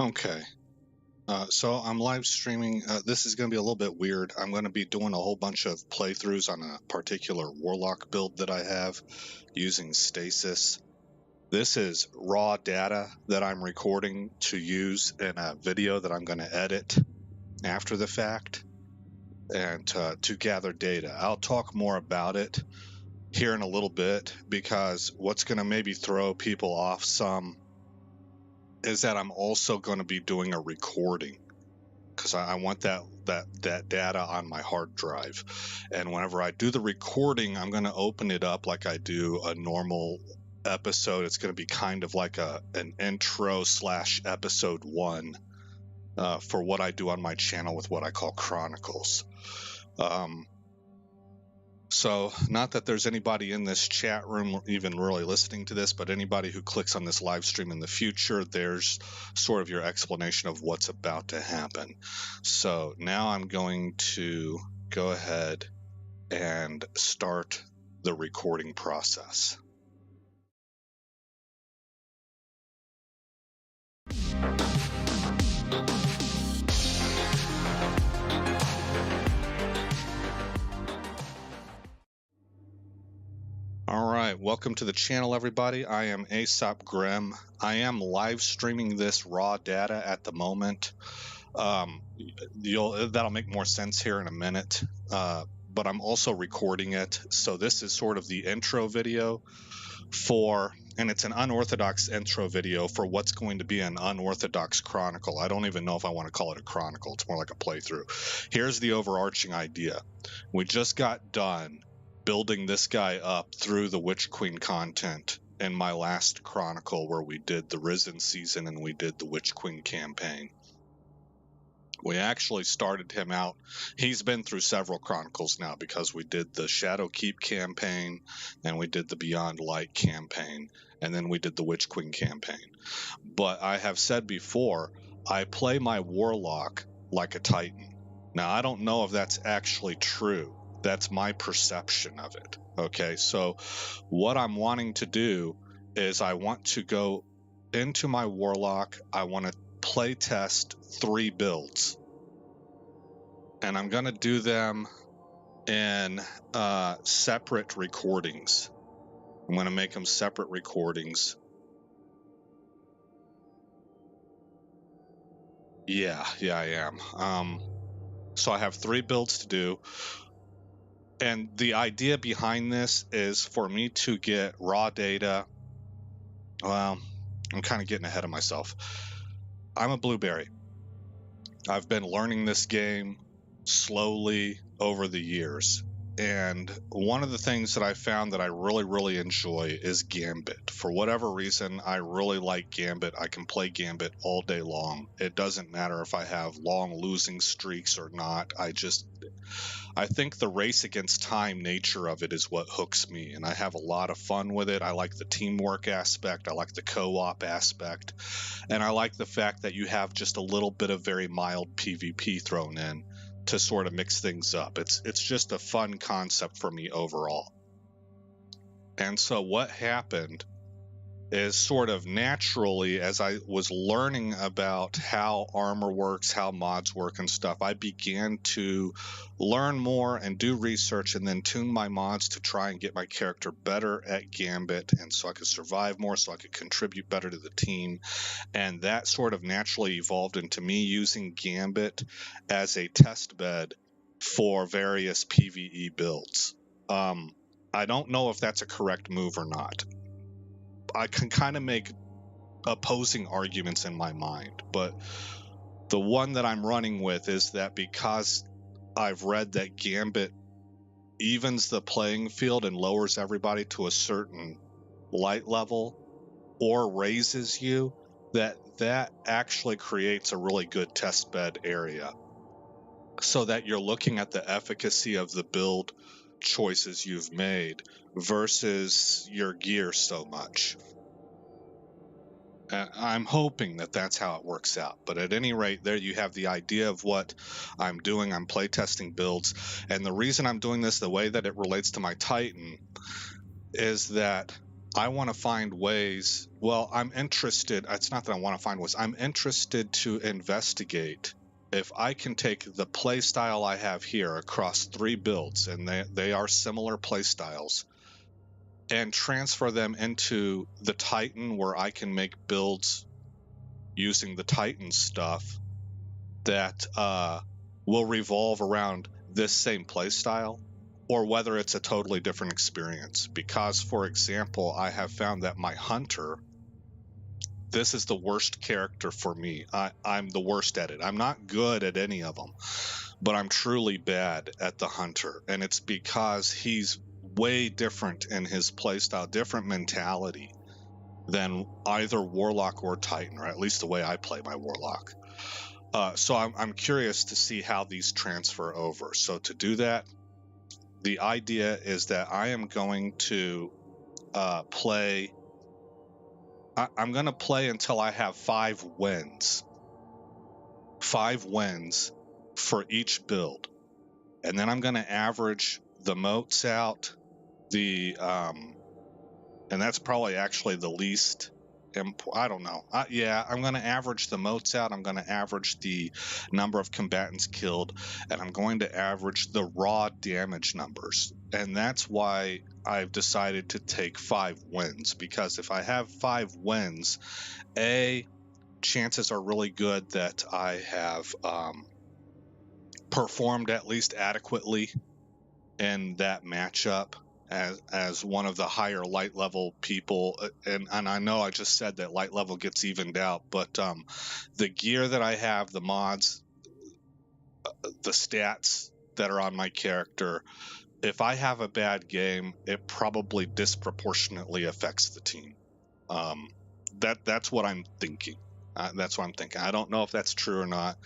Okay. So I'm live streaming. This is going to be a little bit weird. I'm going to be doing a whole bunch of playthroughs on a particular Warlock build that I have using Stasis. This is raw data that I'm recording to use in a video that I'm going to edit after the fact and to gather data. I'll talk more about it here in a little bit because what's going to maybe throw people off some is that I'm also going to be doing a recording because I want that data on my hard drive. And whenever I do the recording, I'm going to open it up like I do a normal episode. It's going to be kind of like an intro / episode 1 for what I do on my channel with what I call Chronicles. So not that there's anybody in this chat room even really listening to this, but anybody who clicks on this live stream in the future, there's sort of your explanation of what's about to happen. So now I'm going to go ahead and start the recording process. All right, welcome to the channel, everybody. I am Aesop Grimm. I am live streaming this raw data at the moment. That'll make more sense here in a minute, but I'm also recording it. So this is sort of the intro video and it's an unorthodox intro video for what's going to be an unorthodox chronicle. I don't even know if I want to call it a chronicle. It's more like a playthrough. Here's the overarching idea. We just got done building this guy up through the Witch Queen content in my last chronicle where we did the Risen season and we did the Witch Queen campaign. We actually started him out. He's been through several chronicles now because we did the Shadow Keep campaign and we did the Beyond Light campaign and then we did the Witch Queen campaign. But I have said before, I play my Warlock like a Titan. Now, I don't know if that's actually true. That's my perception of it. Okay, so what I'm wanting to do is I want to go into my Warlock. I want to play test 3 builds. And I'm going to do them in separate recordings. I'm going to make them separate recordings. Yeah, I am. So I have 3 builds to do. And the idea behind this is for me to get raw data. Well, I'm kind of getting ahead of myself. I'm a blueberry. I've been learning this game slowly over the years. And one of the things that I found that I really enjoy is Gambit. For whatever reason, I really like Gambit. I can play Gambit all day long. It doesn't matter if I have long losing streaks or not. I think the race against time nature of it is what hooks me, and I have a lot of fun with it. I like the teamwork aspect. I like the co-op aspect. And I like the fact that you have just a little bit of very mild PvP thrown in to sort of mix things up. It's just a fun concept for me overall. And so what happened is sort of naturally, as I was learning about how armor works, how mods work and stuff, I began to learn more and do research and then tune my mods to try and get my character better at Gambit, and so I could survive more, so I could contribute better to the team. And that sort of naturally evolved into me using Gambit as a test bed for various PvE builds. I don't know if that's a correct move or not. I can kind of make opposing arguments in my mind, but the one that I'm running with is that because I've read that Gambit evens the playing field and lowers everybody to a certain light level or raises you, that actually creates a really good test bed area so that you're looking at the efficacy of the build choices you've made versus your gear so much. I'm hoping that that's how it works out. But at any rate, there you have the idea of what I'm doing. I'm playtesting builds. And the reason I'm doing this the way that it relates to my Titan is that I want to find ways. Well, I'm interested. It's not that I want to find ways. I'm interested to investigate if I can take the play style I have here across 3 builds, and they are similar play styles, and transfer them into the Titan, where I can make builds using the Titan stuff that will revolve around this same play style, or whether it's a totally different experience. Because, for example, I have found that my hunter, this is the worst character for me. I'm the worst at it. I'm not good at any of them, but I'm truly bad at the hunter. And it's because he's way different in his playstyle, different mentality than either Warlock or Titan, or at least the way I play my Warlock. So I'm curious to see how these transfer over. So to do that, the idea is that I am going to play. I'm going to play until I have 5 wins. 5 wins for each build. And then I'm going to average the motes out. And that's probably actually the least. I don't know. Yeah, I'm going to average the motes out. I'm going to average the number of combatants killed, and I'm going to average the raw damage numbers. And that's why I've decided to take 5 wins, because if I have 5 wins, chances are really good that I have performed at least adequately in that matchup as one of the higher light level people. And I know I just said that light level gets evened out, but the gear that I have, the mods, the stats that are on my character, if I have a bad game, it probably disproportionately affects the team. That's what I'm thinking. That's what I'm thinking. I don't know if that's true or not,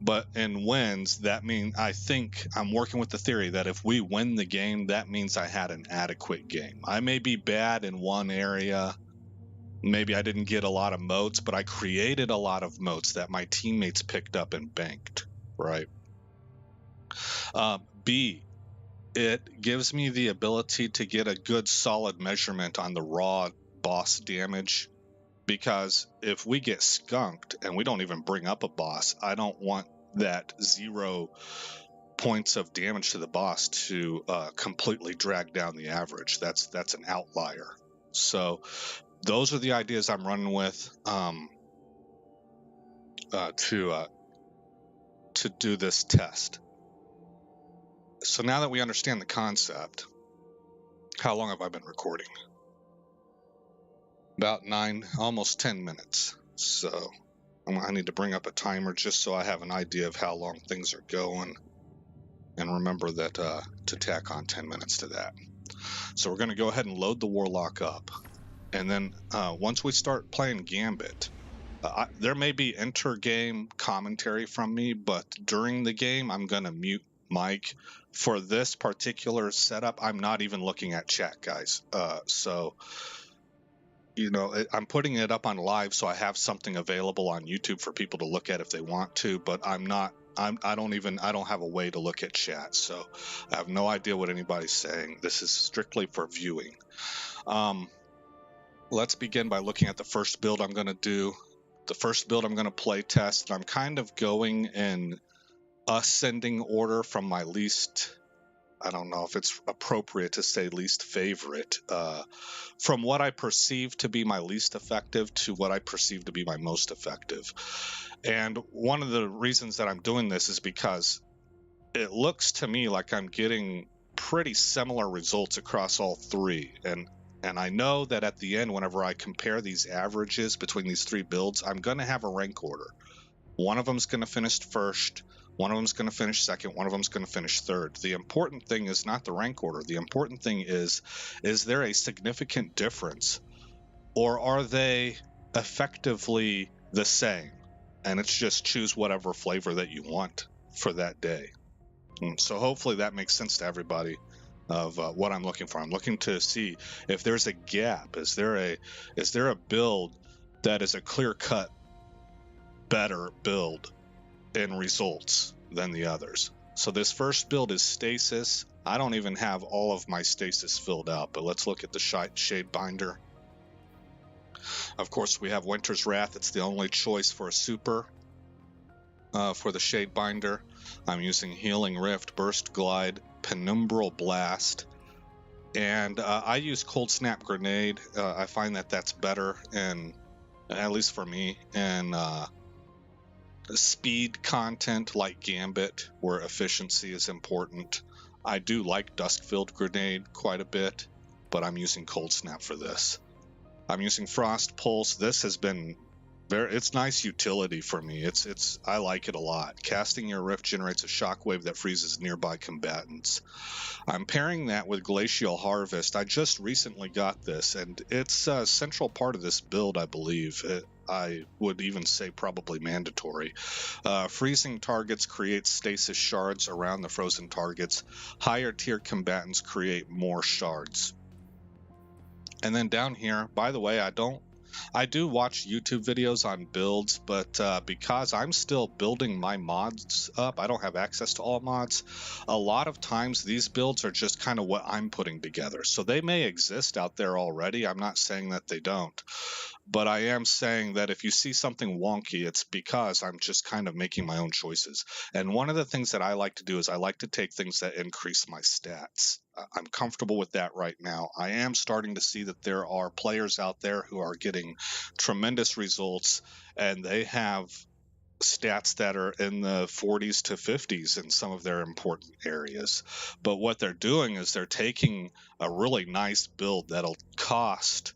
but in wins, that means, I think I'm working with the theory that if we win the game, that means I had an adequate game. I may be bad in one area. Maybe I didn't get a lot of motes, but I created a lot of motes that my teammates picked up and banked, right? B, it gives me the ability to get a good solid measurement on the raw boss damage. Because if we get skunked and we don't even bring up a boss, I don't want that 0 points of damage to the boss to completely drag down the average. That's an outlier. So those are the ideas I'm running with to do this test. So now that we understand the concept, how long have I been recording? About 9, almost 10 minutes. So I need to bring up a timer just so I have an idea of how long things are going. And remember that to tack on 10 minutes to that. So we're going to go ahead and load the Warlock up. And then once we start playing Gambit, there may be inter-game commentary from me, but during the game, I'm going to mute Mike. For this particular setup, I'm not even looking at chat, guys. So I'm putting it up on live, so I have something available on YouTube for people to look at if they want to, but I don't have a way to look at chat, so I have no idea what anybody's saying. This is strictly for viewing. Let's begin by looking at the first build I'm going to do. The first build I'm going to play test. I'm kind of going in ascending order from my least, I don't know if it's appropriate to say least favorite, from what I perceive to be my least effective to what I perceive to be my most effective. And one of the reasons that I'm doing this is because it looks to me like I'm getting pretty similar results across all 3. And I know that at the end, whenever I compare these averages between these 3 builds, I'm going to have a rank order. One of them's going to finish first. One of them's going to finish second. One of them's going to finish third. The important thing is not the rank order. The important thing is there a significant difference, or are they effectively the same? And it's just choose whatever flavor that you want for that day. So hopefully that makes sense to everybody of what I'm looking for. I'm looking to see if there's a gap. Is there a build that is a clear-cut better build in results than the others? So this first build is Stasis. I don't even have all of my stasis filled out, but let's look at the shade binder. Of course, we have Winter's Wrath. It's the only choice for a super for the shade binder. I'm using Healing Rift, Burst Glide, Penumbral Blast, and I use Cold Snap Grenade. I find that that's better, and at least for me, and speed content like Gambit, where efficiency is important. I do like Dusk-Filled Grenade quite a bit, but I'm using Cold Snap for this. I'm using Frost Pulse. This has been it's nice utility for me. I like it a lot. Casting your Rift generates a shockwave that freezes nearby combatants. I'm pairing that with Glacial Harvest. I just recently got this, and it's a central part of this build, I believe. I would even say probably mandatory. Freezing targets create stasis shards around the frozen targets. Higher tier combatants create more shards. And then down here, by the way, I do watch YouTube videos on builds, but because I'm still building my mods up, I don't have access to all mods. A lot of times these builds are just kind of what I'm putting together. So they may exist out there already. I'm not saying that they don't. But I am saying that if you see something wonky, it's because I'm just kind of making my own choices. And one of the things that I like to do is I like to take things that increase my stats. I'm comfortable with that right now. I am starting to see that there are players out there who are getting tremendous results, and they have stats that are in the 40s to 50s in some of their important areas. But what they're doing is they're taking a really nice build that'll cost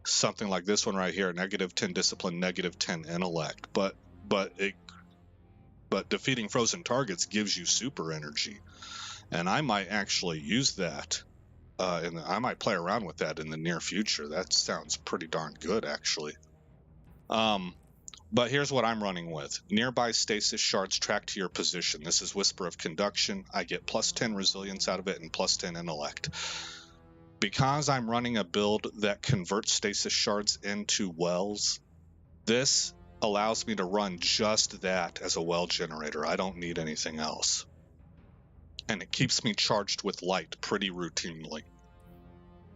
something like this one right here, -10 discipline, -10 intellect, but defeating frozen targets gives you super energy, and I might actually use that, and I might play around with that in the near future. That sounds pretty darn good, actually. But here's what I'm running with. Nearby stasis shards track to your position. This is Whisper of Conduction. I get +10 resilience out of it and +10 intellect. Because I'm running a build that converts stasis shards into wells, this allows me to run just that as a well generator. I don't need anything else. And it keeps me charged with light pretty routinely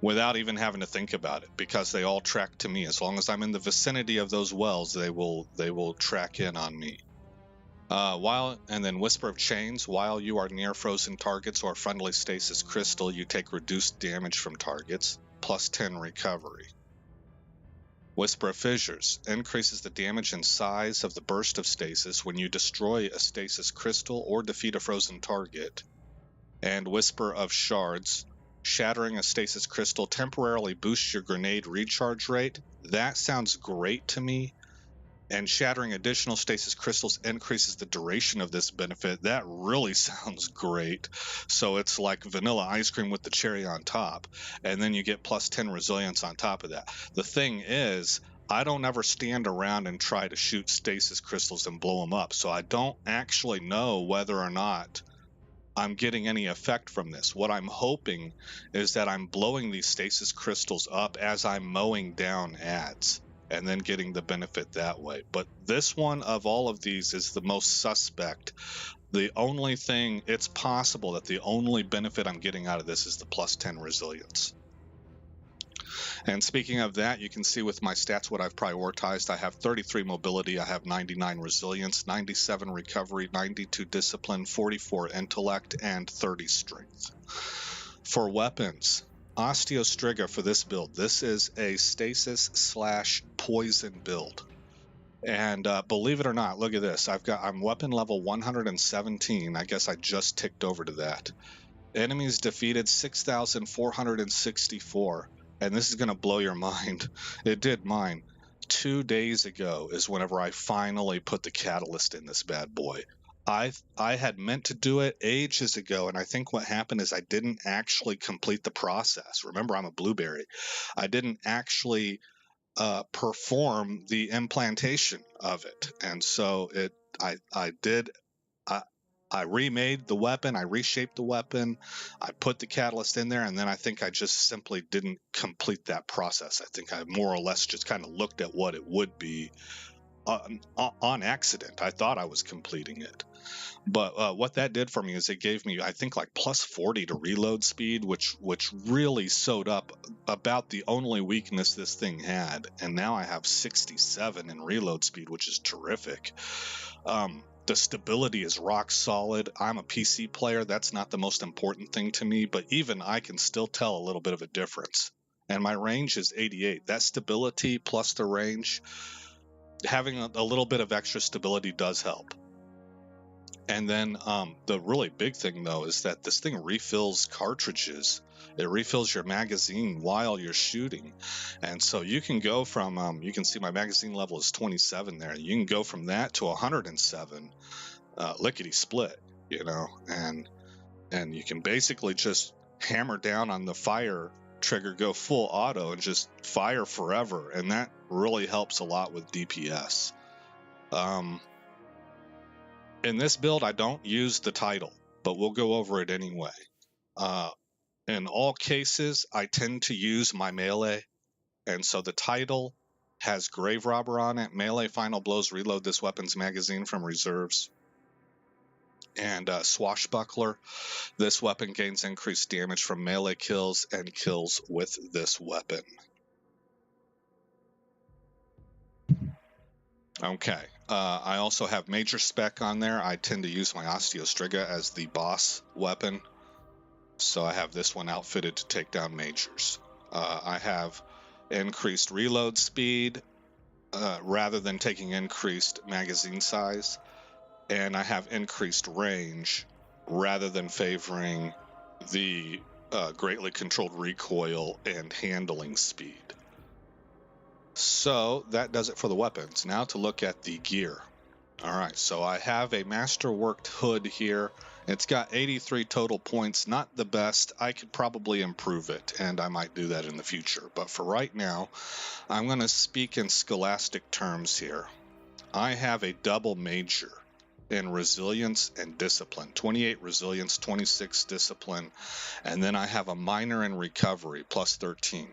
without even having to think about it, because they all track to me. As long as I'm in the vicinity of those wells, they will track in on me. And then Whisper of Chains, while you are near frozen targets or friendly stasis crystal, you take reduced damage from targets, +10 recovery. Whisper of Fissures increases the damage and size of the burst of stasis when you destroy a stasis crystal or defeat a frozen target. And Whisper of Shards, shattering a stasis crystal temporarily boosts your grenade recharge rate. That sounds great to me. And shattering additional stasis crystals increases the duration of this benefit. That really sounds great. So it's like vanilla ice cream with the cherry on top. And then you get +10 resilience on top of that. The thing is, I don't ever stand around and try to shoot stasis crystals and blow them up. So I don't actually know whether or not I'm getting any effect from this. What I'm hoping is that I'm blowing these stasis crystals up as I'm mowing down ads, and then getting the benefit that way. But this one of all of these is the most suspect. The only thing, it's possible that the only benefit I'm getting out of this is the +10 resilience. And speaking of that, you can see with my stats what I've prioritized. I have 33 mobility, I have 99 resilience, 97 recovery, 92 discipline, 44 intellect, and 30 strength. For weapons, Osteostriga for this build. This is a stasis/poison build. And believe it or not, look at this. I'm weapon level 117. I guess I just ticked over to that. Enemies defeated 6,464. And this is going to blow your mind. It did mine. 2 days ago is whenever I finally put the catalyst in this bad boy. I had meant to do it ages ago, and I think what happened is I didn't actually complete the process. Remember, I'm a blueberry. I didn't actually perform the implantation of it, and so I remade the weapon, I reshaped the weapon, I put the catalyst in there, and then I think I just simply didn't complete that process. I think I more or less just kind of looked at what it would be on accident. I thought I was completing it. But what that did for me is it gave me, I think, like plus 40 to reload speed, which really sewed up about the only weakness this thing had. And now I have 67 in reload speed, which is terrific. The stability is rock solid. I'm a PC player. That's not the most important thing to me, but even I can still tell a little bit of a difference. And my range is 88. That stability plus the range, having a little bit of extra stability does help. And then the really big thing, though, is that this thing refills cartridges. It refills your magazine while you're shooting. And so you can go from, you can see my magazine level is 27 there. You can go from that to 107, lickety split, you know, and you can basically just hammer down on the fire trigger, go full auto, and just fire forever. And that really helps a lot with DPS. In this build, I don't use the title, but we'll go over it anyway. In all cases, I tend to use my melee, and so the title has Grave Robber on it. Melee final blows reload this weapon's magazine from reserves. And Swashbuckler, this weapon gains increased damage from melee kills and kills with this weapon. Okay, I also have Major Spec on there. I tend to use my Osteostriga as the boss weapon, so I have this one outfitted to take down Majors. I have increased reload speed rather than taking increased magazine size, and I have increased range rather than favoring the greatly controlled recoil and handling speed. So that does it for the weapons. Now to look at the gear. All right, so I have a masterworked hood here. It's got 83 total points, not the best. I could probably improve it, and I might do that in the future. But for right now, I'm going to speak in scholastic terms here. I have a double major in resilience and discipline, 28 resilience, 26 discipline, and then I have a minor in recovery, plus 13.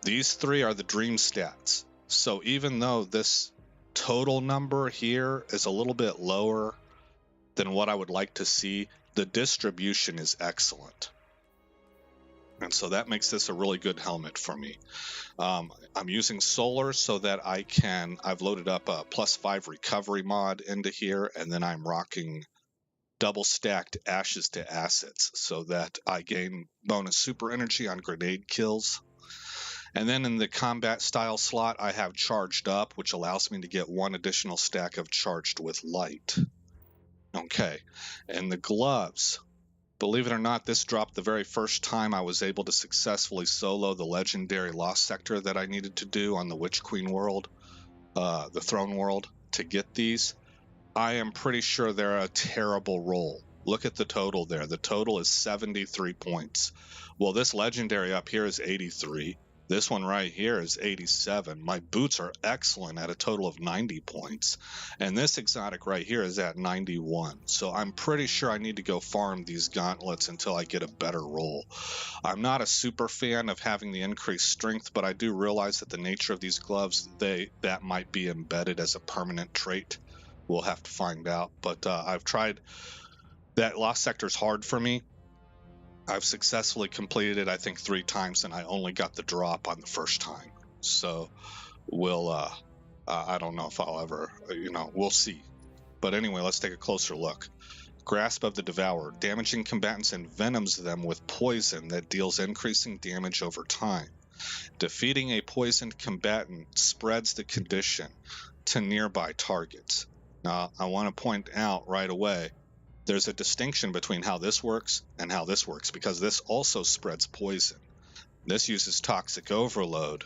These three are the dream stats. So even though this total number here is a little bit lower than what I would like to see, the distribution is excellent. And so that makes this a really good helmet for me. I'm using solar so that I've loaded up a +5 recovery mod into here, and then I'm rocking double stacked ashes to assets so that I gain bonus super energy on grenade kills. And then in the combat style slot, I have charged up, which allows me to get one additional stack of charged with light. Okay, and the gloves. Believe it or not, this dropped the very first time I was able to successfully solo the legendary Lost Sector that I needed to do on the Witch Queen world, the Throne world, to get these. I am pretty sure they're a terrible roll. Look at the total there. The total is 73 points. Well, this legendary up here is 83. This one right here is 87. My boots are excellent at a total of 90 points. And this exotic right here is at 91. So I'm pretty sure I need to go farm these gauntlets until I get a better roll. I'm not a super fan of having the increased strength, but I do realize that the nature of these gloves, that might be embedded as a permanent trait. We'll have to find out. But I've tried. That Lost Sector's hard for me. I've successfully completed it, I think, 3 times, and I only got the drop on the first time. So we'll, I don't know if I'll ever, we'll see. But anyway, let's take a closer look. Grasp of the Devourer. Damaging combatants envenoms them with poison that deals increasing damage over time. Defeating a poisoned combatant spreads the condition to nearby targets. Now, I want to point out right away, there's a distinction between how this works and how this works, because this also spreads poison. This uses toxic overload.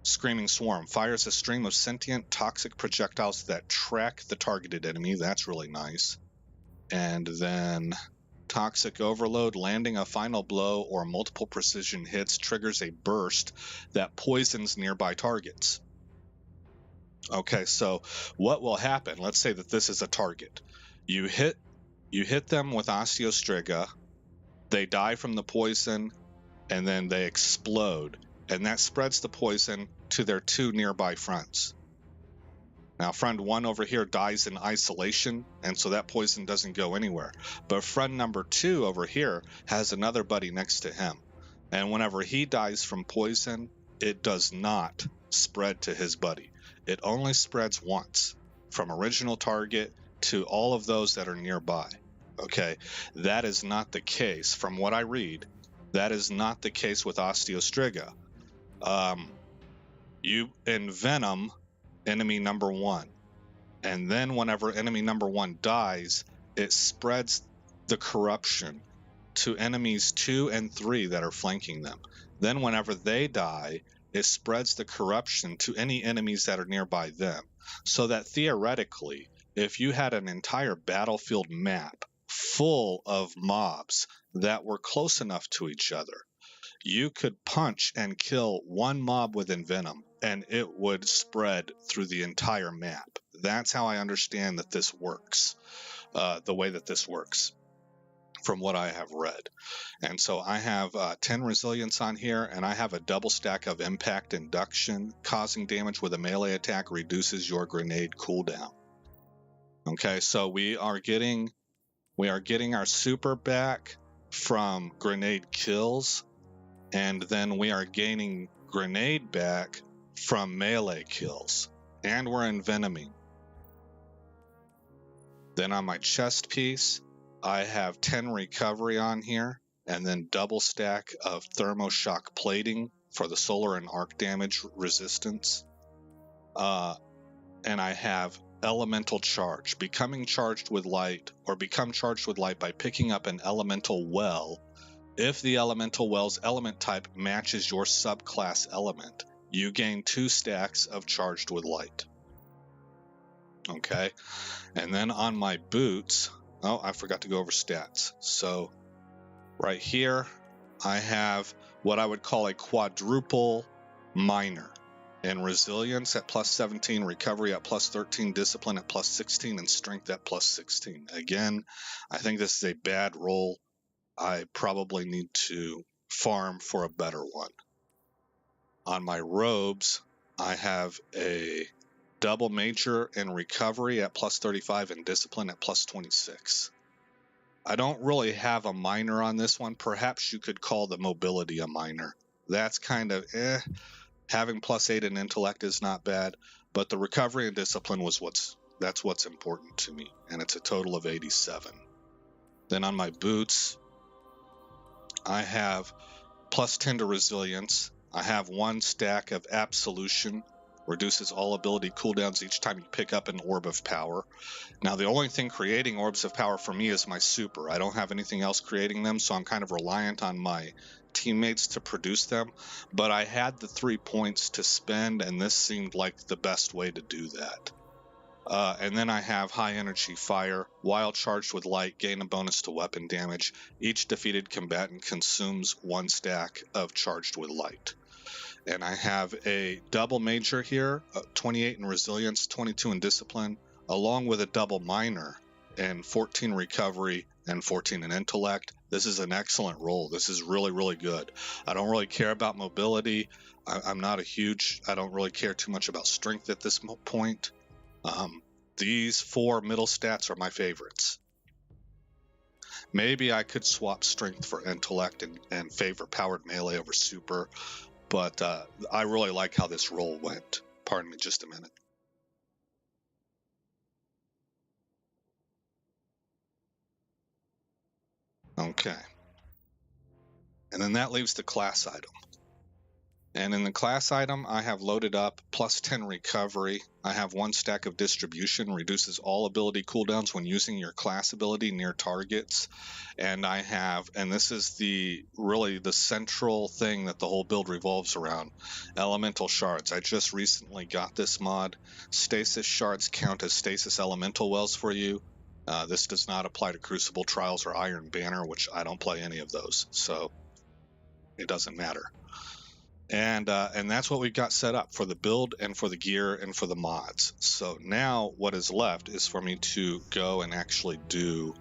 Screaming Swarm fires a stream of sentient toxic projectiles that track the targeted enemy. That's really nice. And then Toxic Overload, landing a final blow or multiple precision hits triggers a burst that poisons nearby targets. Okay, so what will happen? Let's say that this is a target. You hit them with Osteostriga, they die from the poison, and then they explode, and that spreads the poison to their 2 nearby friends. Now, friend 1 over here dies in isolation, and so that poison doesn't go anywhere. But friend number 2 over here has another buddy next to him. And whenever he dies from poison, it does not spread to his buddy. It only spreads once, from original target to all of those that are nearby. Okay, that is not the case. From what I read, that is not the case with Osteostriga. You envenom enemy number 1, and then whenever enemy number 1 dies, it spreads the corruption to enemies 2 and 3 that are flanking them. Then whenever they die, it spreads the corruption to any enemies that are nearby them. So that theoretically, if you had an entire battlefield map full of mobs that were close enough to each other, you could punch and kill one mob with envenom, and it would spread through the entire map. That's how I understand that this works, the way that this works, from what I have read. And so I have 10 resilience on here, and I have a double stack of impact induction. Causing damage with a melee attack reduces your grenade cooldown. Okay, so we are getting our super back from grenade kills, and then we are gaining grenade back from melee kills, and we're envenoming. Then on my chest piece, I have 10 recovery on here, and then double stack of thermoshock plating for the solar and arc damage resistance. And I have elemental charge, becoming charged with light, or become charged with light by picking up an elemental well. If the elemental well's element type matches your subclass element, you gain 2 stacks of charged with light. Okay, and then on my boots, oh, I forgot to go over stats. So right here, I have what I would call a quadruple minor. And resilience at plus 17, recovery at plus 13, discipline at plus 16, and strength at plus 16. Again, I think this is a bad roll. I probably need to farm for a better one. On my robes, I have a double major and recovery at plus 35 and discipline at plus 26. I don't really have a minor on this one. Perhaps you could call the mobility a minor. That's kind of Having plus 8 in intellect is not bad, but the recovery and discipline that's what's important to me, and it's a total of 87. Then on my boots, I have plus 10 to resilience. I have 1 stack of absolution, reduces all ability cooldowns each time you pick up an orb of power. Now the only thing creating orbs of power for me is my super. I don't have anything else creating them, so I'm kind of reliant on my teammates to produce them, but I had the 3 points to spend, and this seemed like the best way to do that. And then I have high energy fire, while charged with light, gain a bonus to weapon damage. Each defeated combatant consumes 1 stack of charged with light. And I have a double major here, 28 in resilience, 22 in discipline, along with a double minor and 14 recovery and 14 in intellect. This is an excellent roll. This is really, really good. I don't really care about mobility. I don't really care too much about strength at this point. These 4 middle stats are my favorites. Maybe I could swap strength for intellect and favor powered melee over super, but I really like how this roll went. Pardon me just a minute. Okay. And then that leaves the class item. And in the class item, I have loaded up plus 10 recovery. I have 1 stack of distribution, reduces all ability cooldowns when using your class ability near targets. And I have, and this is really the central thing that the whole build revolves around, elemental shards. I just recently got this mod. Stasis shards count as stasis elemental wells for you. This does not apply to Crucible Trials or Iron Banner, which I don't play any of those, so it doesn't matter. And that's what we've got set up for the build and for the gear and for the mods. So now what is left is for me to go and actually do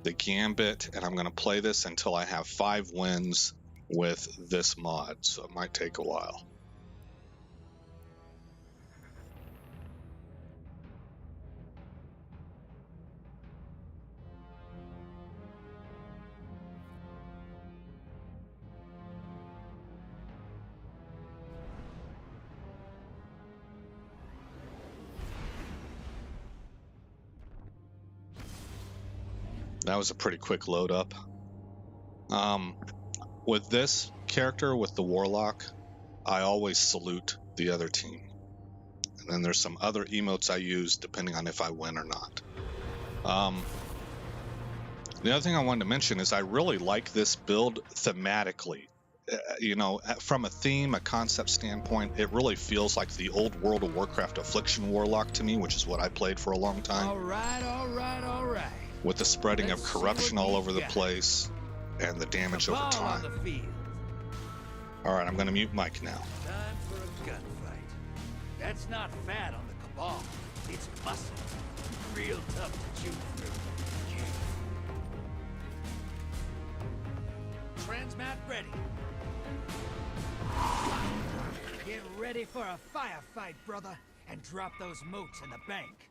the Gambit, and I'm going to play this until I have 5 wins with this mod, so it might take a while. That was a pretty quick load up. With this character, with the Warlock, I always salute the other team. And then there's some other emotes I use depending on if I win or not. The other thing I wanted to mention is I really like this build thematically. You know, from a theme, a concept standpoint, it really feels like the old World of Warcraft Affliction Warlock to me, which is what I played for a long time. All right. With the spreading of corruption all over the place and the damage over time. All right, I'm going to mute Mike now. Time for a gunfight. That's not fat on the Cabal. It's muscle. Real tough to chew through. Transmat ready. Get ready for a firefight, brother, and drop those motes in the bank.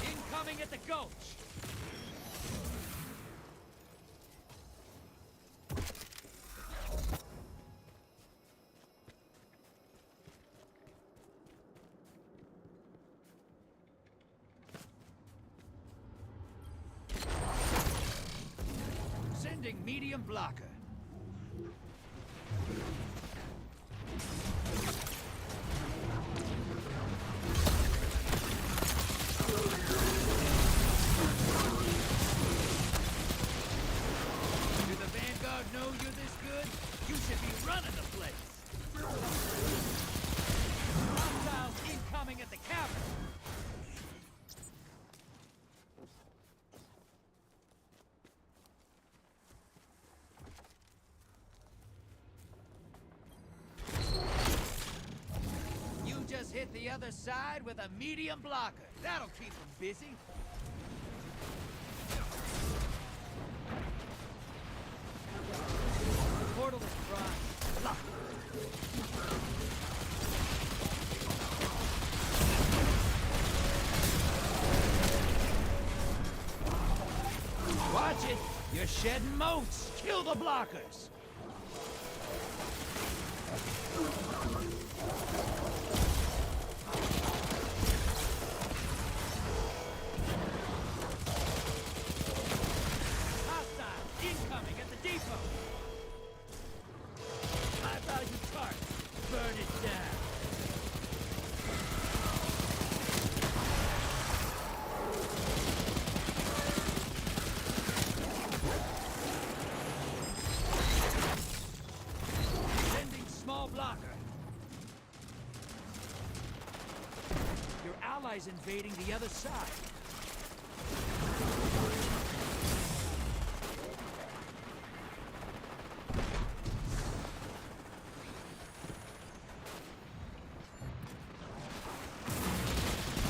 Incoming at the gulch. Sending medium blocker. Do the Vanguard know you're this good? You should be running the place. Hostiles incoming at the cavern. You just hit the other side with a medium blocker. That'll keep them busy. Portal is primed. Lock. Watch it. You're shedding motes. Kill the blockers. Hostile incoming at the depot. High-value target. Burn it down. Sending small blocker. Your allies invading the other side.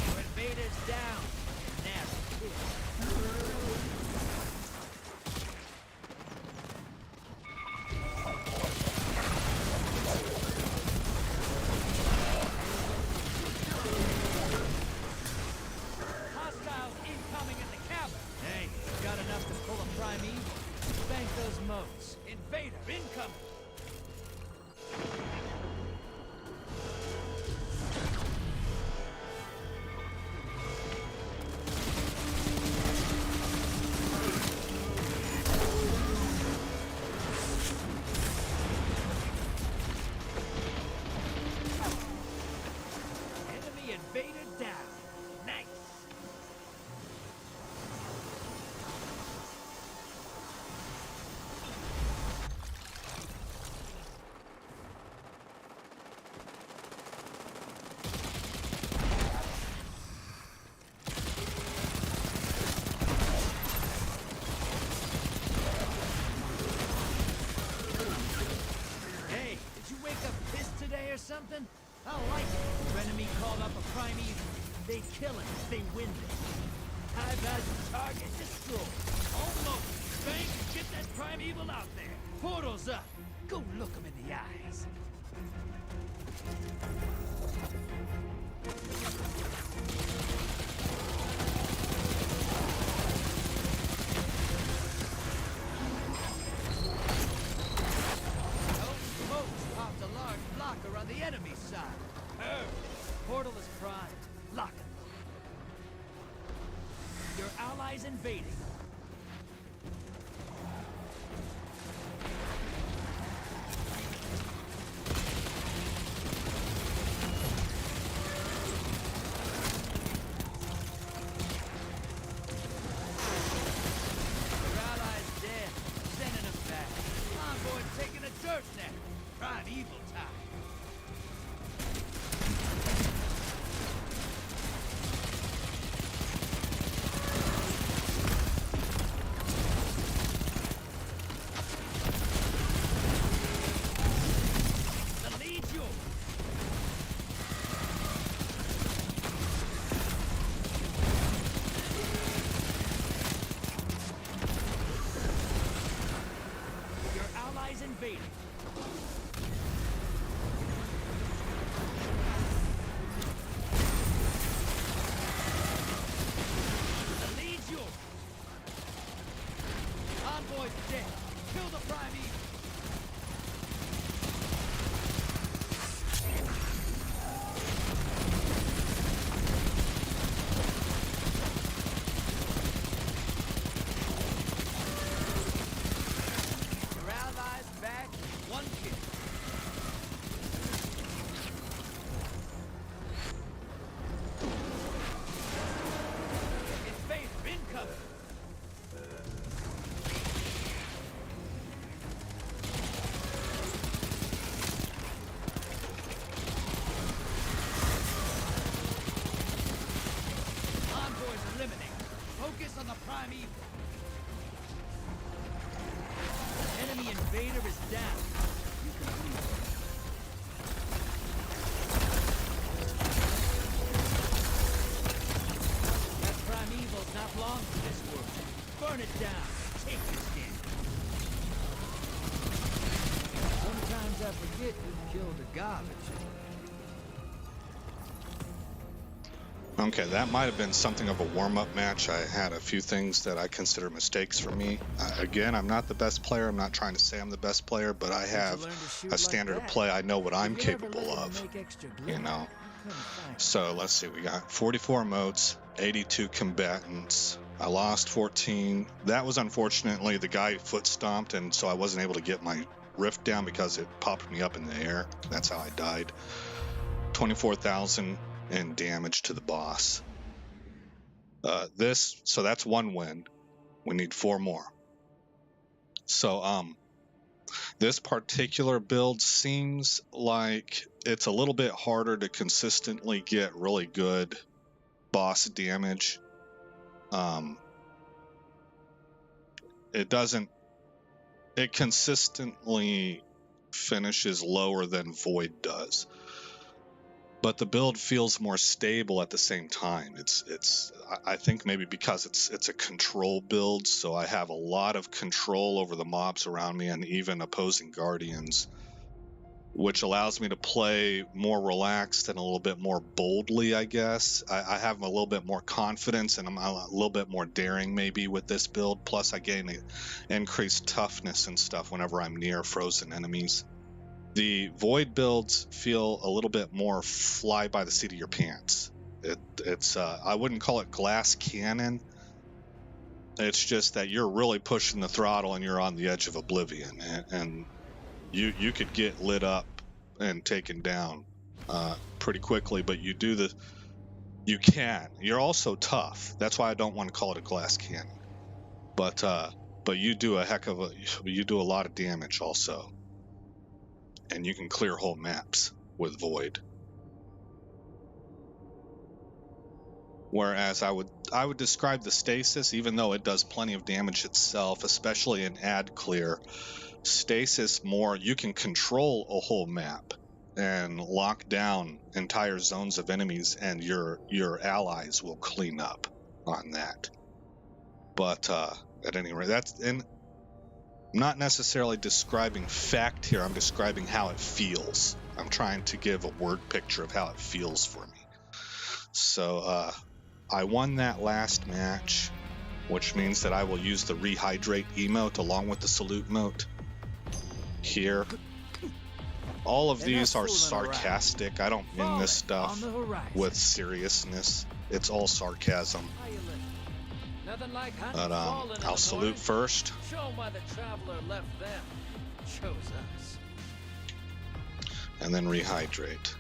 Your invaders down. Nasty kill. Hostiles incoming at the cavern. Hey, got enough to pull a prime evil. Bank those motes. Invader incoming. Enemy invader down. Nice. Hey, did you wake up pissed today or something? I like it. Your enemy called up a prime evil. They kill it, they win this. High value target destroyed. Almost. Bank, get that prime evil out there. Portal's up. Go look him in the eyes. on the enemy side. Portal is primed. Lock it. Your allies invading. Your allies dead. Sending them back. Envoy's taking a church now. Prime evil time. Invading. The lead's yours. Envoy's dead. Kill the prime evil. One kill. Invader incoming. Envoys eliminated. Focus on the prime evil. Enemy invader is down. That prime evil's not long for this world. Burn it down. Take this game. Sometimes I forget who killed the garbage. Okay, that might have been something of a warm-up match. I had a few things that I consider mistakes for me. Again, I'm not the best player. I'm not trying to say I'm the best player, but I have a standard of play. I know what I'm capable of, you know. So let's see, we got 44 emotes, 82 combatants. I lost 14. That was unfortunately the guy foot stomped, and so I wasn't able to get my rift down because it popped me up in the air. That's how I died. 24,000 in damage to the boss. So that's one win. We need 4 more. So this particular build seems like it's a little bit harder to consistently get really good boss damage. It consistently finishes lower than Void does. But the build feels more stable at the same time. I think maybe because it's a control build, so I have a lot of control over the mobs around me and even opposing guardians, which allows me to play more relaxed and a little bit more boldly, I guess. I have a little bit more confidence and I'm a little bit more daring maybe with this build. Plus I gain increased toughness and stuff whenever I'm near frozen enemies. The Void builds feel a little bit more fly by the seat of your pants. It's I wouldn't call it glass cannon. It's just that you're really pushing the throttle and you're on the edge of oblivion, and you could get lit up and taken down pretty quickly. But you can. You're also tough. That's why I don't want to call it a glass cannon. But you do a lot of damage also. And you can clear whole maps with Void. Whereas I would describe the Stasis, even though it does plenty of damage itself, especially in ad clear, Stasis more, you can control a whole map and lock down entire zones of enemies, and your allies will clean up on that. But at any rate, I'm not necessarily describing fact here, I'm describing how it feels. I'm trying to give a word picture of how it feels for me. So I won that last match, which means that I will use the rehydrate emote along with the salute emote here. All of They're not these are fooling around. sarcastic. I don't mean Falling this stuff on the horizon. with seriousness. It's all sarcasm. How you living? Nothing like hunting But falling in I'll the salute morning. first. Show 'em why the traveler left them. Chose us. And then rehydrate.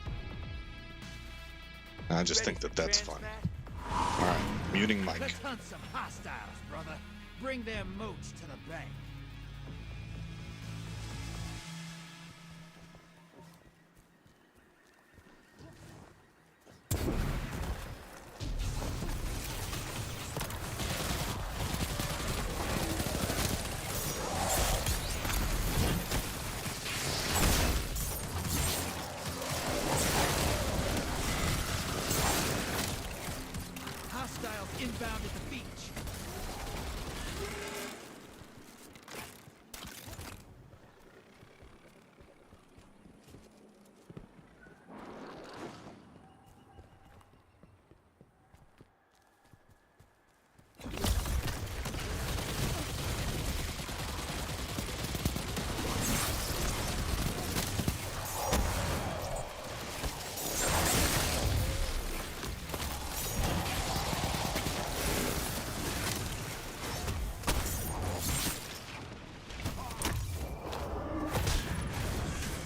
I just Ready think that for that's fun. transmat? Alright, muting mic. Let's hunt some hostiles, brother. Bring their mooch to the bank. Hostiles inbound at the beach.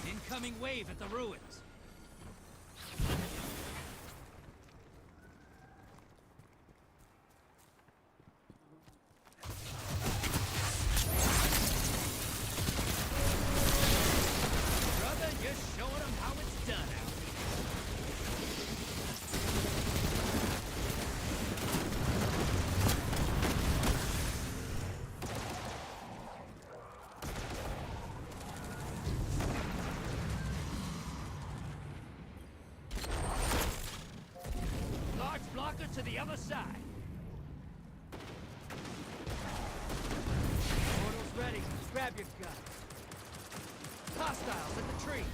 Incoming wave at the ruins. Brother, you're showing them how it's done out here. Large blocker to the other side. Portal's ready. Grab your gun. Hostiles at the trees.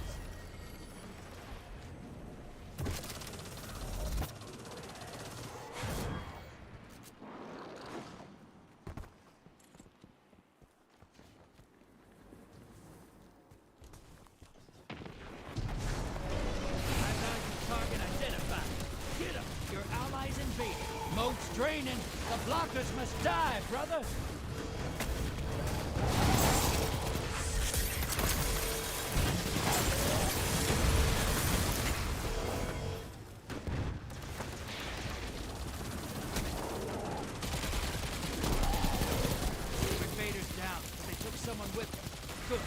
Target identified. Get 'em. Your allies invaded. Moat's draining. The blockers must die, brother. Invaders down, but they took someone with them. Good.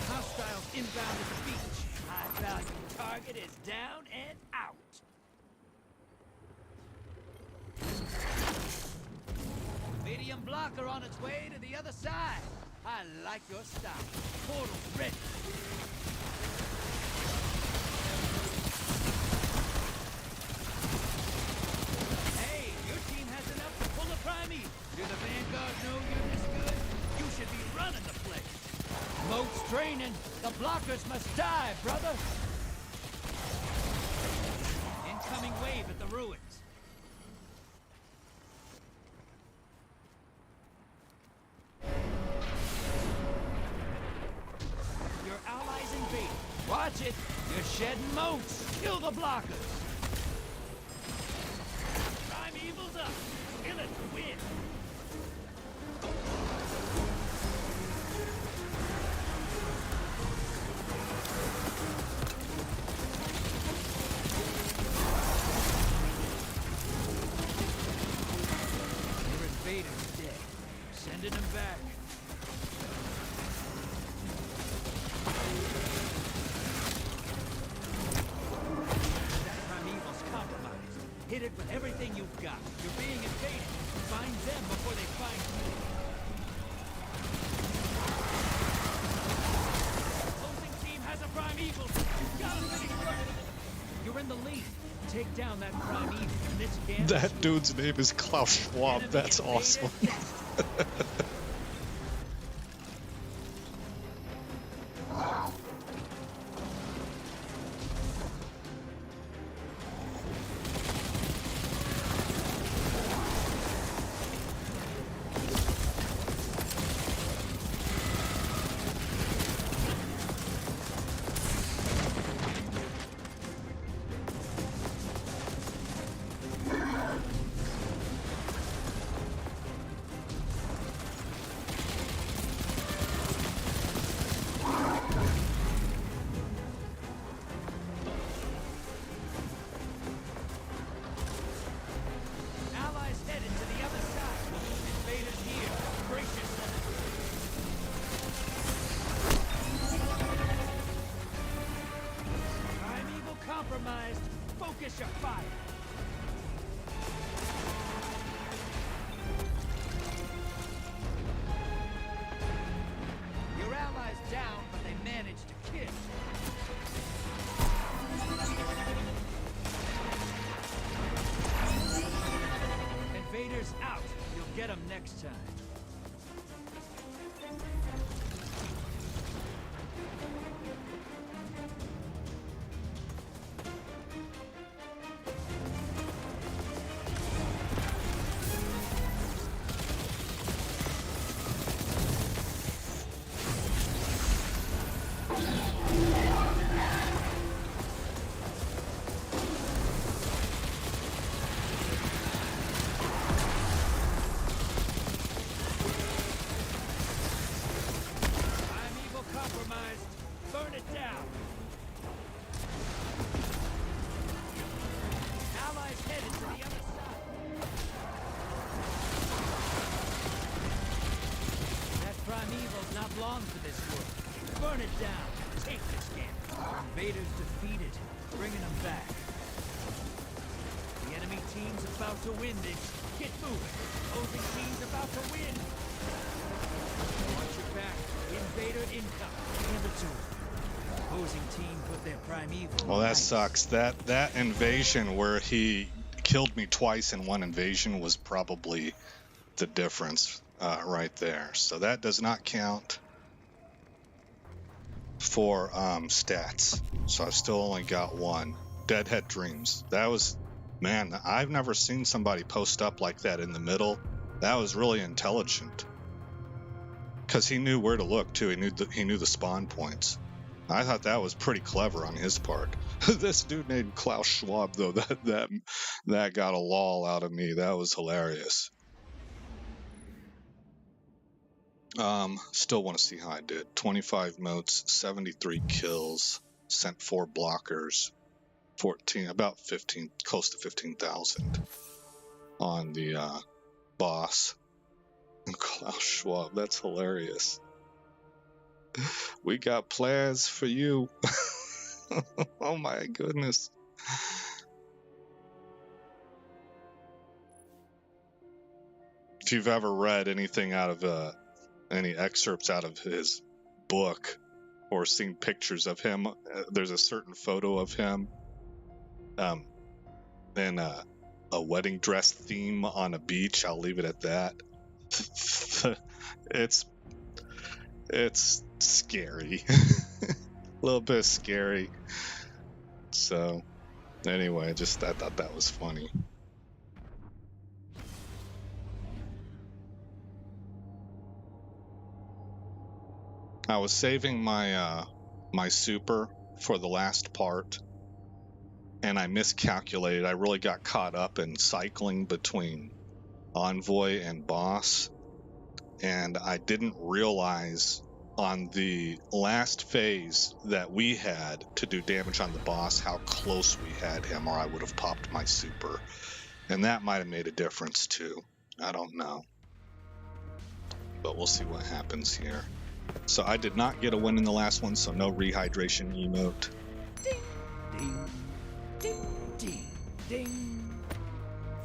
Hostiles inbound at the beach. High value target is down and out. Medium blocker on its way to the other side. I like your style. Portal's ready. Hey, your team has enough to pull a primeval. Do the Vanguard know you're this good? You should be running the place. Moat's draining. The blockers must die, brother. Incoming wave at the ruins. Your allies invaded. Watch it. You're shedding moats. Kill the blockers. Primeval's up. Kill it to win. Your invader's dead. Sending him back. That primeval's compromised. Hit it with everything you've got. You're being invaded. Find them before they find you. Opposing team has a primeval. You've got to finish first. You're in the lead. Take down that primeval, and this Gambit. That dude's name is Klaus Schwab. Enemy That's invaded. awesome. Focus your fire. Your allies down, but they managed to kill. Invaders out. You'll get them next time. Burn it down! Allies headed to the other side. That primeval's not long for this world. Burn it down. Take this Gambit. Invaders defeated. Bringing them back. The enemy team's about to win this. Get moving. Opposing team's about to win. Watch your back. Invader incoming. Hand it to him. Opposing team put their primeval. Well, that sucks. That invasion where he killed me twice in one invasion was probably the difference right there. So that does not count for stats. So I've still only got one. Deadhead Dreams. That was, man, I've never seen somebody post up like that in the middle. That was really intelligent. Because he knew where to look too. He knew the spawn points. I thought that was pretty clever on his part. This dude named Klaus Schwab, though, that got a lol out of me. That was hilarious. Still want to see how I did. 25 motes, 73 kills, sent 4 blockers, 14, about 15, close to 15,000 on the boss. Klaus Schwab, that's hilarious. We got plans for you. Oh my goodness. If you've ever read anything out of any excerpts out of his book or seen pictures of him, there's a certain photo of him in a wedding dress theme on a beach. I'll leave it at that. It's scary. A little bit scary. So anyway, I thought that was funny. I was saving my my super for the last part, and I miscalculated. I really got caught up in cycling between Envoy and Boss, and I didn't realize on the last phase that we had to do damage on the boss how close we had him, or I would have popped my super, and that might have made a difference too. I don't know, but we'll see what happens here. So I did not get a win in the last one, so no rehydration emote. Ding, ding, ding, ding, ding.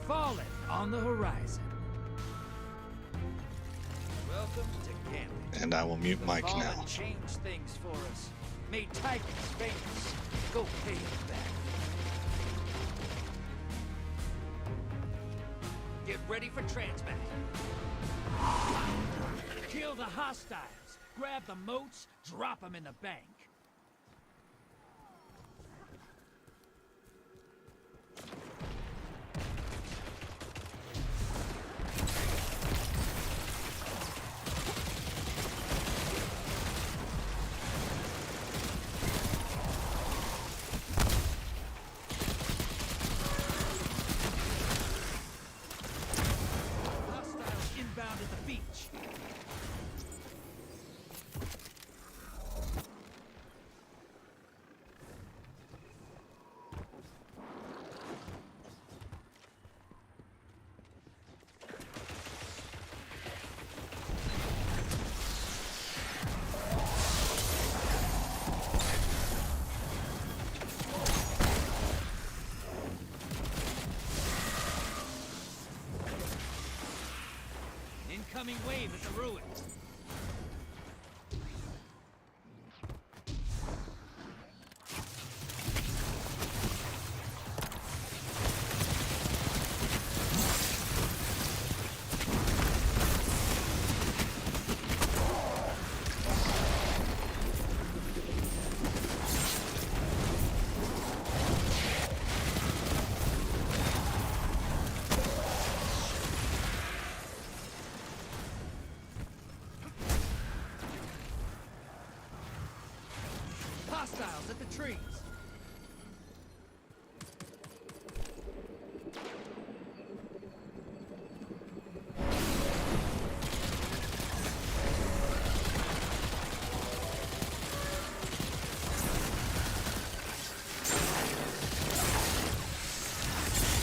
Fallen on the horizon. Welcome to Gambit. And I will mute Mike now. Changed things for us. Made Titans famous. Go pay them back. Get ready for transmat. Kill the hostiles. Grab the motes. Drop them in the bank. incoming wave at the ruins. Hostiles at the trees.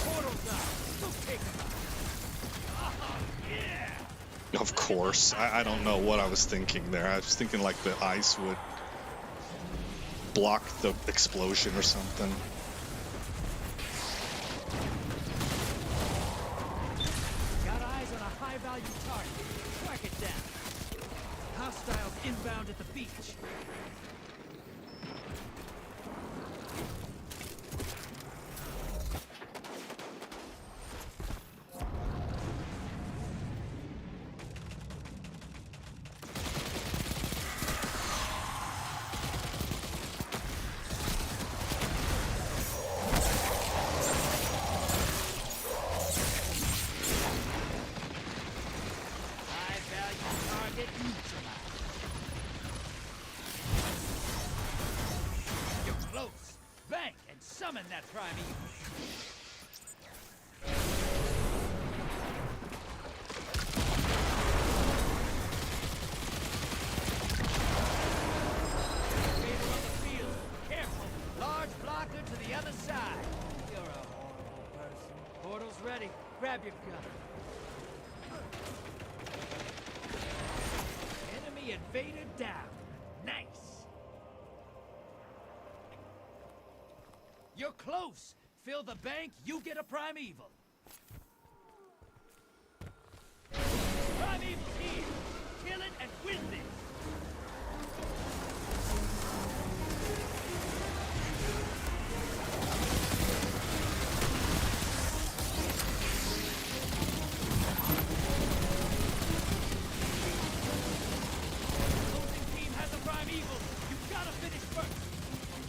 Portals out. Go take them out. Oh, yeah. Of course. I don't know what I was thinking there. I was thinking like the ice would block the explosion or something. Got eyes on a high-value target. Track it down. Hostiles inbound at the beach. Target neutralized. You're close. Bank and summon that primeval. Invader on the field. Careful. Large blocker to the other side. You're a horrible person. Portal's ready. Grab your gun. Invader down. Nice. You're close. Fill the bank, you get a primeval. Primeval's here. Kill it and win this.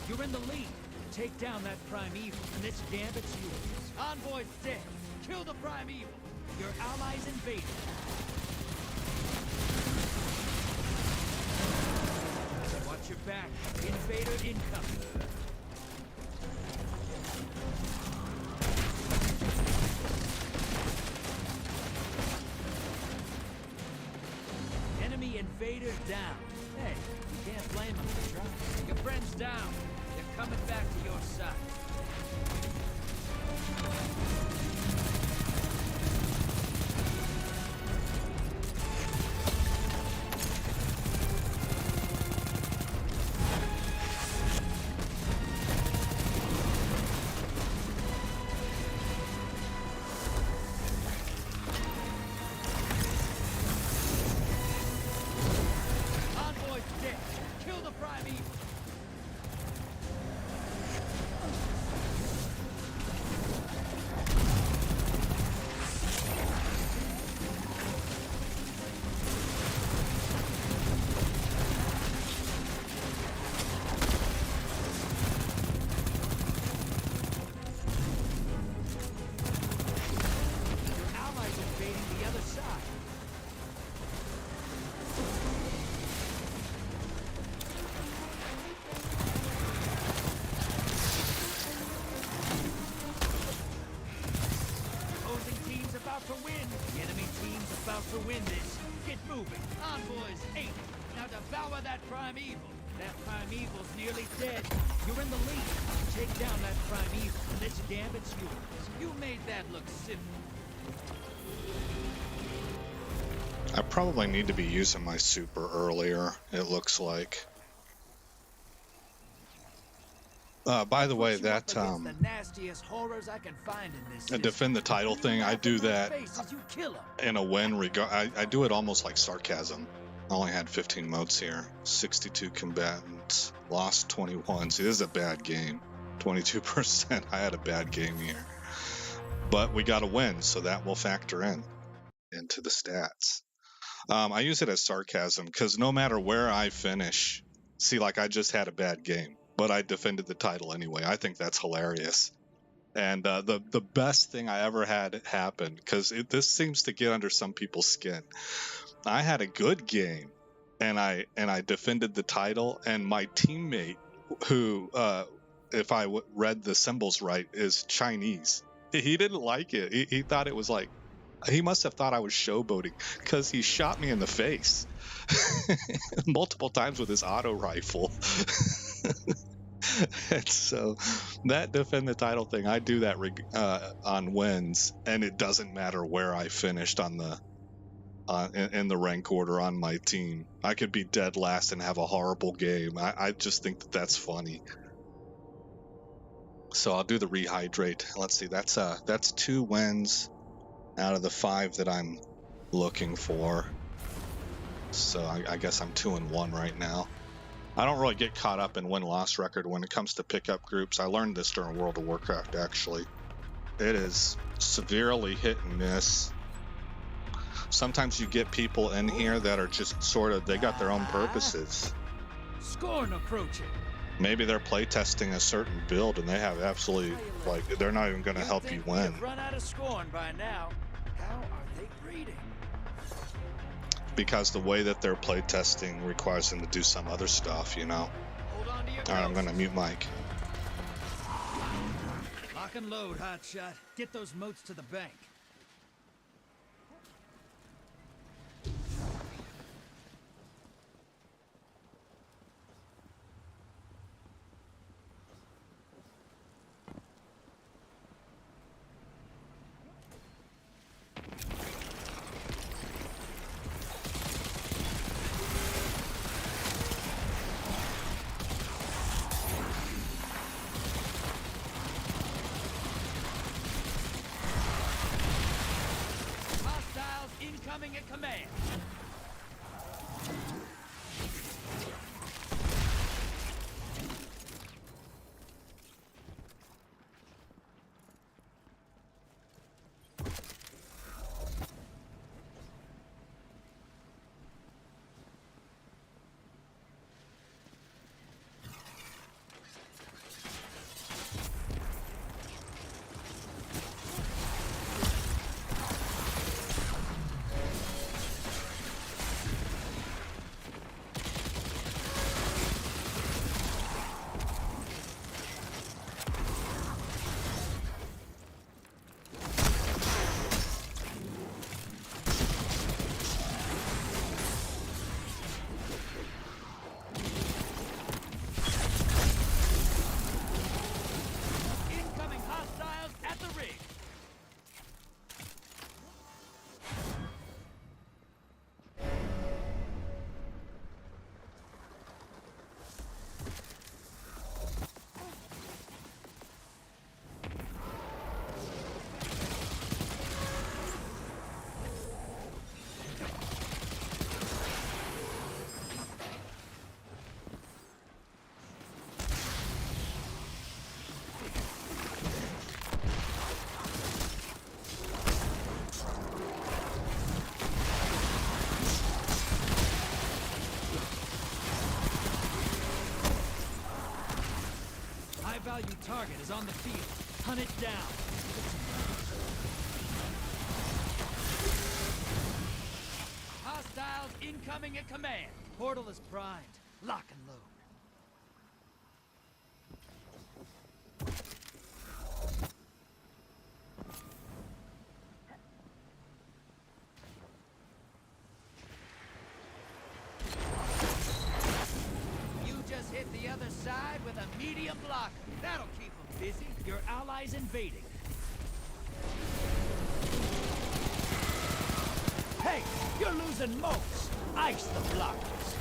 You're in the lead. Take down that primeval, and this Gambit's yours. Envoy's dead. Kill the primeval. Your allies invaded. Watch your back. Invader incoming. Enemy invader down. Hey, you can't blame them for trying. Your friend's down. They're coming back to your side. Envoy's dead. Kill the primeval. To win. The enemy team's about to win this. Get moving. Envoys 8. Now devour that primeval. That primeval's nearly dead. You're in the lead. Take down that primeval, and this Gambit's yours. You made that look simple. I probably need to be using my super earlier, it looks like. By the Put way, you up that against the nastiest horrors I can find in this system. defend the title thing, I Laugh do in my that face as you kill 'em. in a win I do it almost like sarcasm. I only had 15 motes here, 62 combatants, lost 21. See, this is a bad game. 22%. I had a bad game here. But we got a win, so that will factor into the stats. I use it as sarcasm because no matter where I finish, see, like I just had a bad game, but I defended the title anyway. I think that's hilarious. And the best thing I ever had happen, because this seems to get under some people's skin. I had a good game, and I defended the title, and my teammate, who, if I read the symbols right, is Chinese. He didn't like it. He thought it was like, he must have thought I was showboating because he shot me in the face multiple times with his auto rifle. And so that defend the title thing, I do that on wins, and it doesn't matter where I finished on the in the rank order on my team. I could be dead last and have a horrible game. I just think that's funny. So I'll do the rehydrate. Let's see, that's 2 wins out of the 5 that I'm looking for. So I guess I'm 2-1 right now. I don't really get caught up in win-loss record when it comes to pickup groups. I learned this during World of Warcraft, actually. It is severely hit and miss. Sometimes you get people in here that are just sort of, they got their own purposes. Scorn approaching. Maybe they're playtesting a certain build and they have absolutely, like, they're not even going to help you win. Run out of scorn by now. How are they breeding? Because the way that they're playtesting requires them to do some other stuff, you know. Hold on to your Alright, I'm going to mute Mike. Lock and load, hotshot. Get those motes to the bank. Incoming at command. High-value target is on the field. Hunt it down. Hostiles incoming at command. Portal is primed. Lock and load. Hit the other side with a medium blocker. That'll keep them busy. Your allies invading. Hey, you're losing motes. Ice the blockers.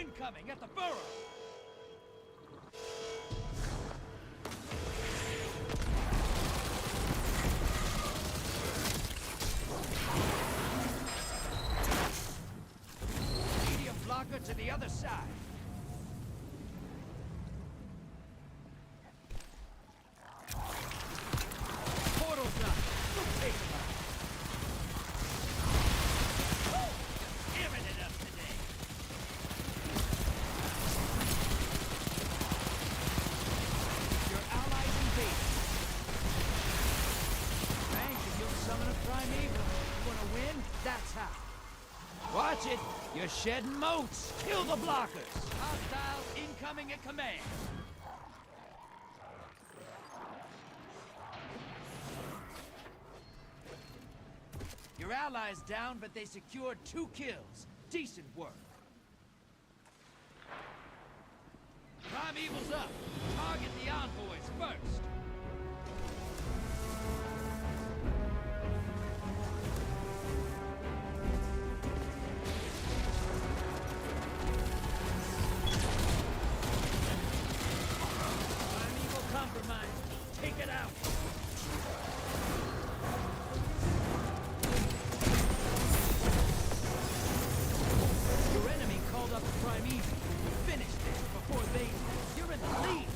Incoming at the burrow! Medium blocker to the other side. Portal's up. We'll take him out. Tearing it up today. Your allies invaded. Thanks, and you'll summon a primeval. You wanna win? That's how. Watch it! You're shedding moats! Kill the blockers! Hostiles incoming at command! Your allies down, but they secured 2 kills. Decent work. Primeval's up. Target the envoys first. Primeval compromised. Take it out. Your enemy called up a primeval. Finish this before they... You're in the lead.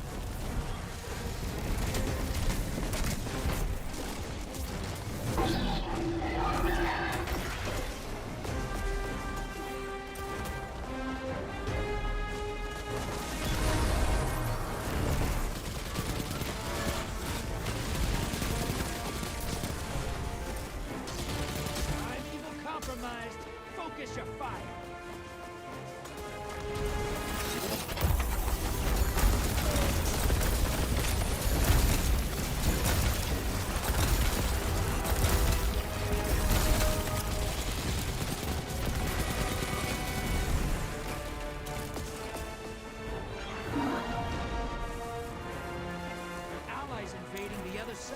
Primeval compromised. Focus your fire. Your allies invading the other side.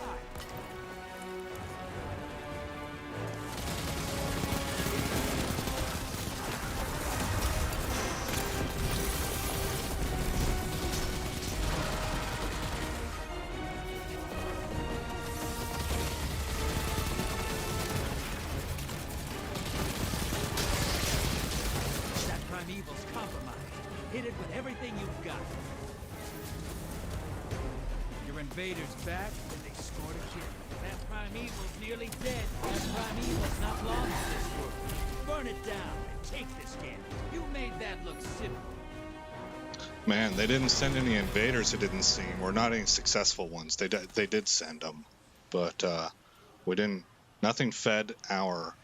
That primeval's compromised. Hit it with everything you've got. Your invaders back, and they scored a kill. That primeval's nearly dead. That primeval's not long in this world. Burn it down and take this game. You made that look simple. Man, they didn't send any invaders, it didn't seem, or not any successful ones. They did send them, but we didn't. Nothing fed our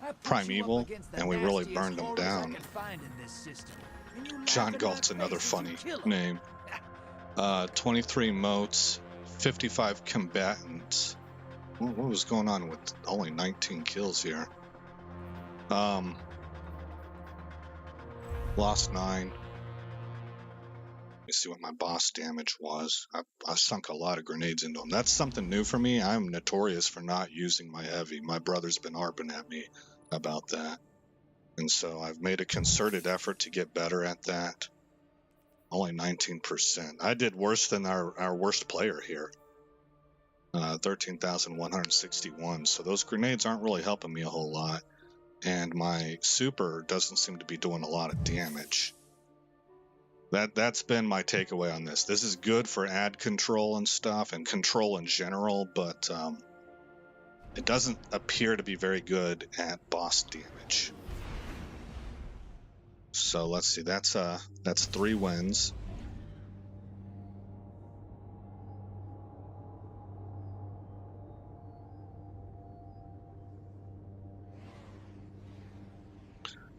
I put you up primeval, against the and we really nastiest burned them horrors I down. can find in this system. And you laugh John in my Galt's another face as you funny kill 'em. name. 23 moats, 55 combatants. What was going on with only 19 kills here? Lost 9. Let me see what my boss damage was. I sunk a lot of grenades into him. That's something new for me. I'm notorious for not using my heavy. My brother's been harping at me about that. And so I've made a concerted effort to get better at that. Only 19%. I did worse than our worst player here. 13,161. So those grenades aren't really helping me a whole lot. And my super doesn't seem to be doing a lot of damage. That's been my takeaway on this. This is good for ad control and stuff, and control in general, but it doesn't appear to be very good at boss damage. So let's see. That's 3 wins.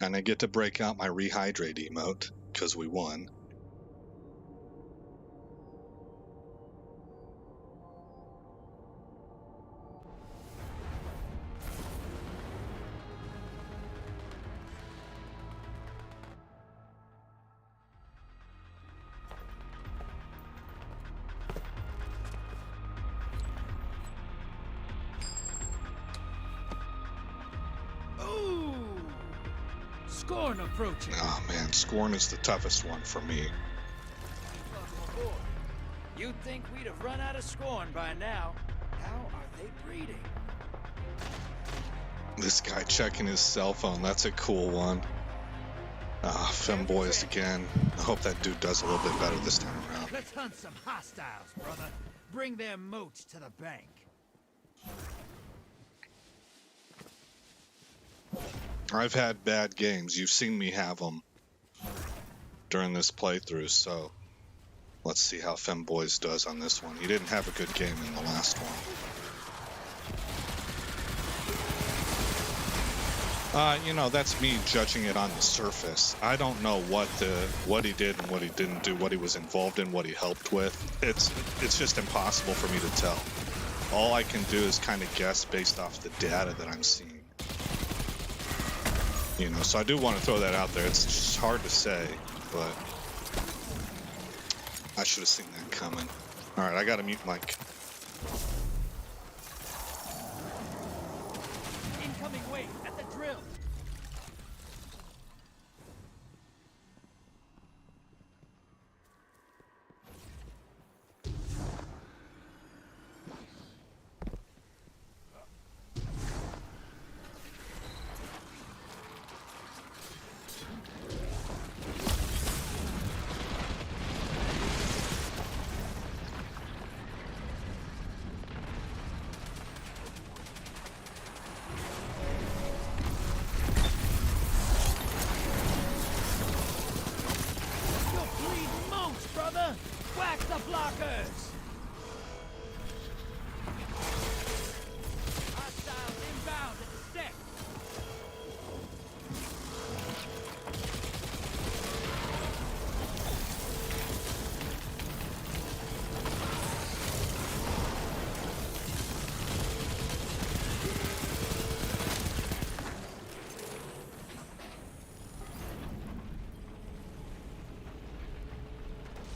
And I get to break out my rehydrate emote because we won. Scorn approaching. Oh man, Scorn is the toughest one for me. You'd think we'd have run out of Scorn by now. How are they breeding? This guy checking his cell phone, that's a cool one. Femboys again. I hope that dude does a little bit better this time around. Let's hunt some hostiles, brother. Bring their moats to the bank. I've had bad games. You've seen me have them during this playthrough, so let's see how Femboys does on this one. He didn't have a good game in the last one. You know, that's me judging it on the surface. I don't know what he did and what he didn't do, what he was involved in, what he helped with. It's just impossible for me to tell. All I can do is kind of guess based off the data that I'm seeing. You know, so I do want to throw that out there. It's just hard to say, but I should have seen that coming. All right, I got to mute Mike. Incoming wave at the drill. Whack the blockers! Hostiles inbound at the stick!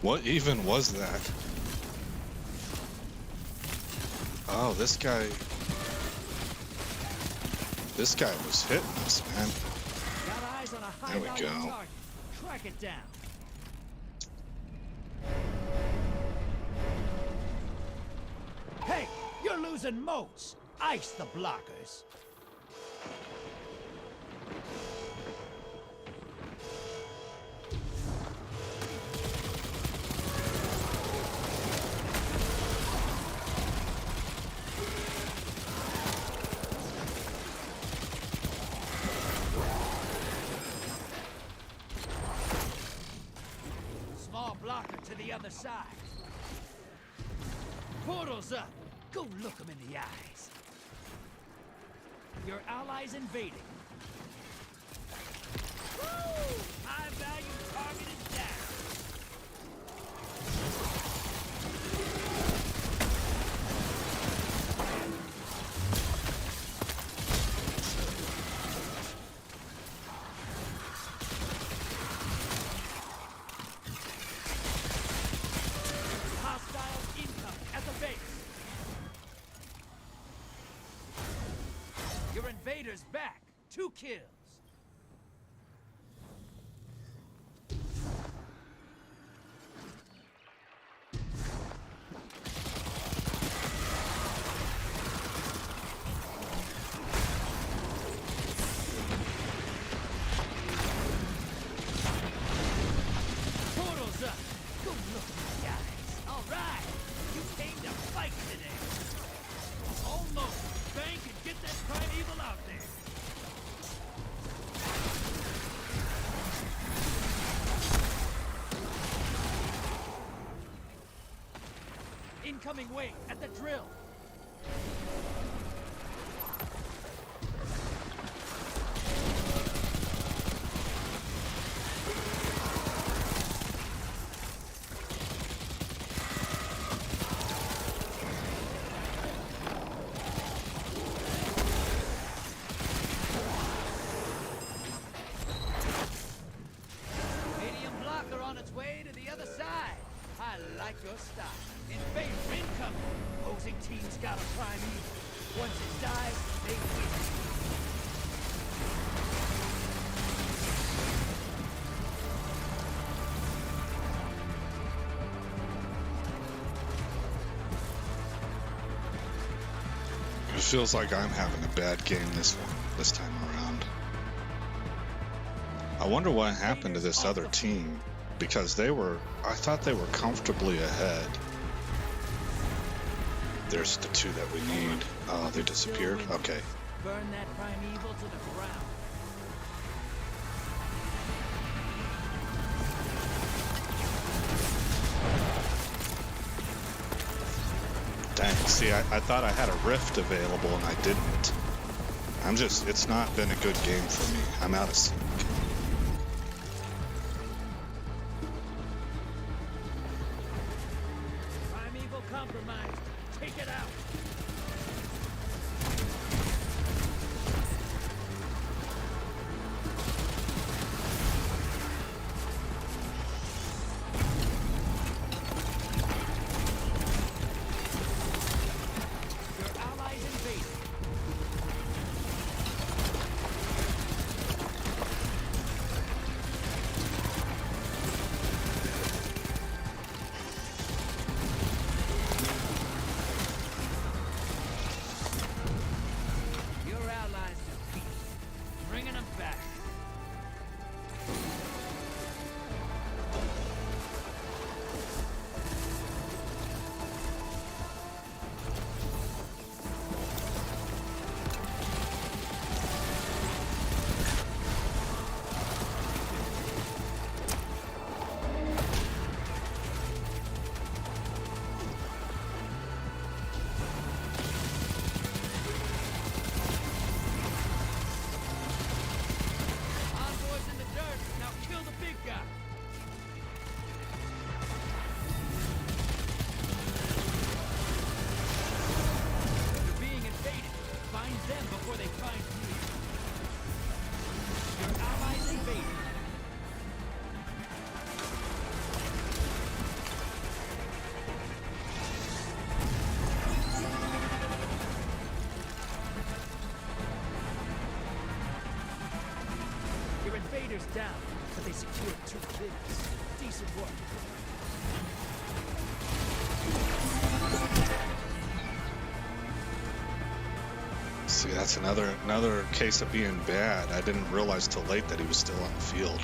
What even was that? Oh, this guy was hitting us, man. Got eyes on a high There we value go. target. Track it down. Hey, you're losing moats. Ice the blockers. Small blocker to the other side. Portal's up. Go look them in the eyes. Your allies invading. Woo! High value target is down. Hostiles incoming at the base. Your invaders back. 2 kills. Portal's up. Go look at the eyes. All right. You came to fight today. Almost. Bank and get that primeval out there. Incoming wave at the drill. Medium blocker on its way to the other side. I like your style. Invader incoming. Opposing team feels like I'm having a bad game this time around. I wonder what happened to this other team, because I thought they were comfortably ahead. There's the two that we need. Oh, they disappeared? Okay. Burn that primeval to the ground. Dang, see, I thought I had a rift available and I didn't. It's not been a good game for me. I'm out of sync. Primeval compromised. Take it out. Down, but they secured 2 kills. Decent work. See, that's another case of being bad. I didn't realize till late that he was still on the field.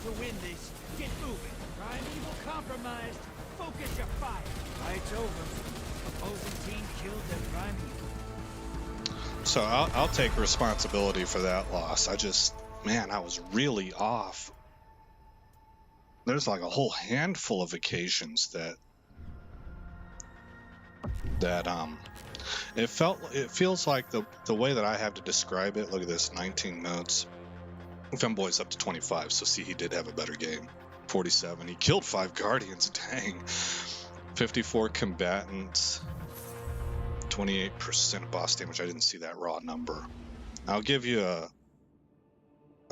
To win this, get moving. Primeval compromised. Focus your fire. Fight's over. Opposing team killed their primeval. So I'll take responsibility for that loss. I was really off. There's like a whole handful of occasions that it feels like the way that I have to describe it. Look at this, 19 notes. Femboy's up to 25, so see, he did have a better game. 47. He killed 5 guardians. Dang. 54 combatants. 28% boss damage. I didn't see that raw number. I'll give you a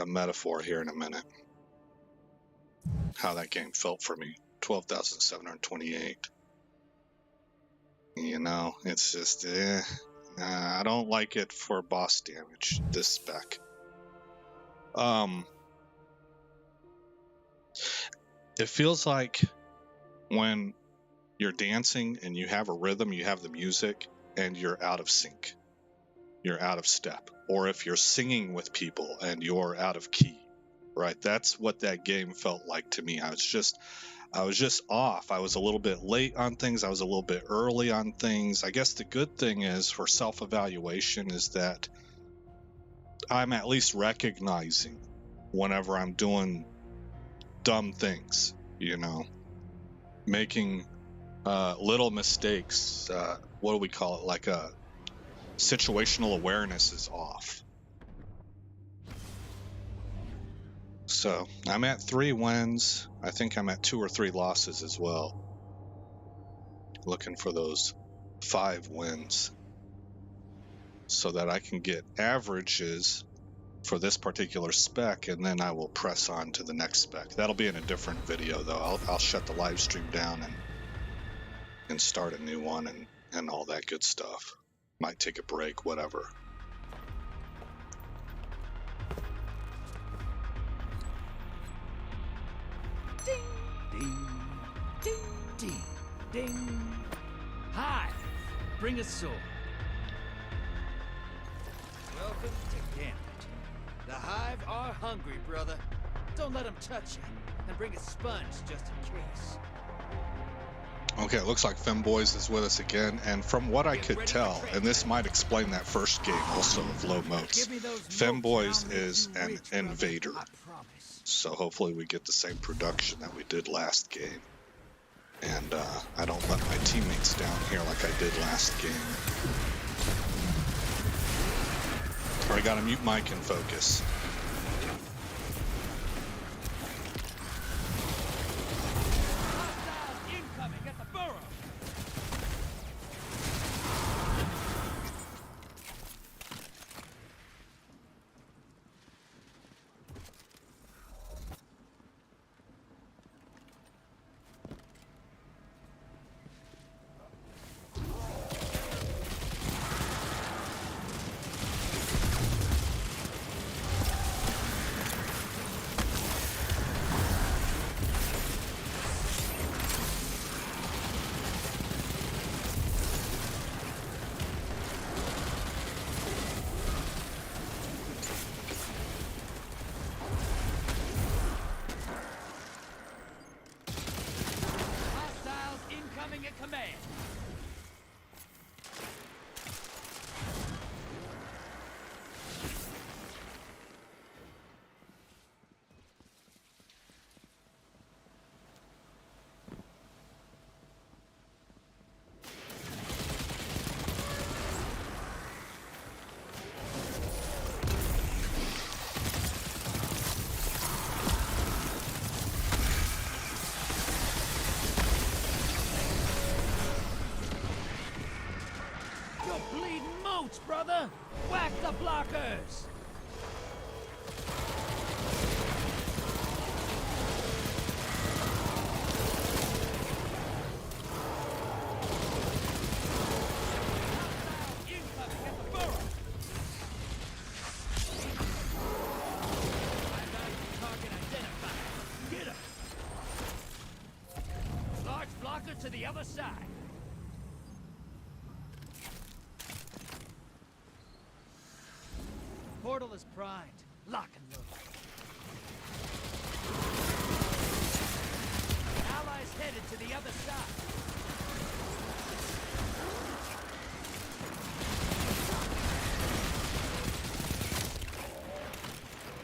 metaphor here in a minute. How that game felt for me. 12,728. You know, it's just, I don't like it for boss damage, this spec. It feels like when you're dancing and you have a rhythm, you have the music, and you're out of sync. You're out of step. Or if you're singing with people and you're out of key, right? That's what that game felt like to me. I was just off. I was a little bit late on things. I was a little bit early on things. I guess the good thing is for self-evaluation is that I'm at least recognizing whenever I'm doing dumb things, you know, making little mistakes. What do we call it? Like a situational awareness is off. So I'm at 3 wins. I think I'm at 2 or 3 losses as well. Looking for those 5 wins so that I can get averages for this particular spec, and then I will press on to the next spec. That'll be in a different video, though. I'll shut the live stream down and start a new one and all that good stuff. Might take a break, whatever. Ding, ding, ding, ding, ding. Hi, bring a sword. Welcome to Gambit. The Hive are hungry, brother. Don't let them touch you. And bring a sponge just in case. Okay, it looks like Femboys is with us again, and from what I could tell, and this might explain that first game also of low moats, Femboys is an invader. So hopefully we get the same production that we did last game. And I don't let my teammates down here like I did last game. I gotta mute mic and focus. Brother, whack the blockers! Incoming at the burrow! Target identified. Get him! Large blocker to the other side. Portal is primed. Lock and load. Allies headed to the other side.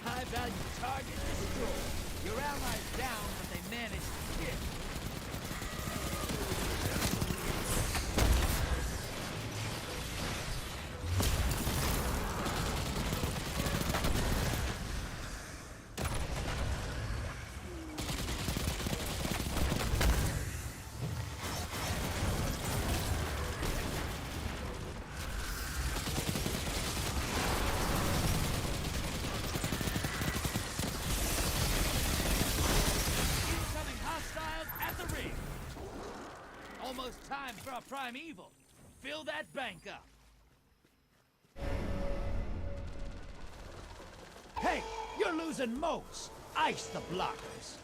High-value target destroyed. Your allies down, but they managed to kill. Almost time for a primeval. Fill that bank up. Hey, you're losing moats. Ice the blockers.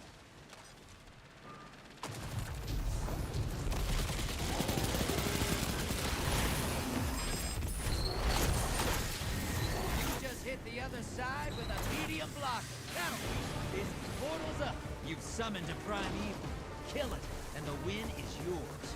You just hit the other side with a medium blocker. Count. This portal's up. You've summoned a primeval. Kill it, and the win is yours.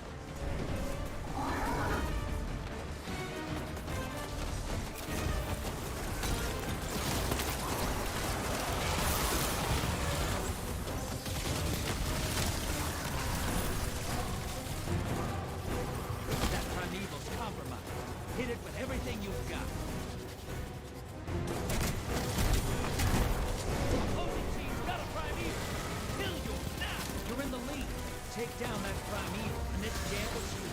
That primeval's compromised. Hit it with everything you've got. Opposing team's got a primeval. Kill yours now. You're in the lead. Take down that primeval, and this Gambit's yours.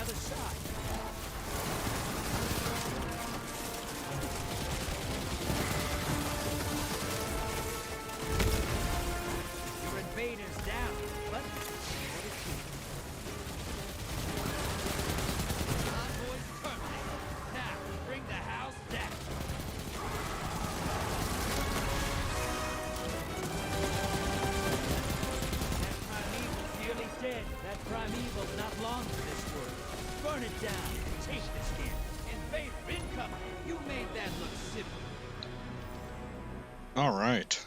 other side. Your invader's down, but what a team. Convoy's terminated. Now, bring the house down. That primeval's nearly dead. That primeval's not long for this world. Burn it down. Take this here. Invader incoming. You made that look simple. All right.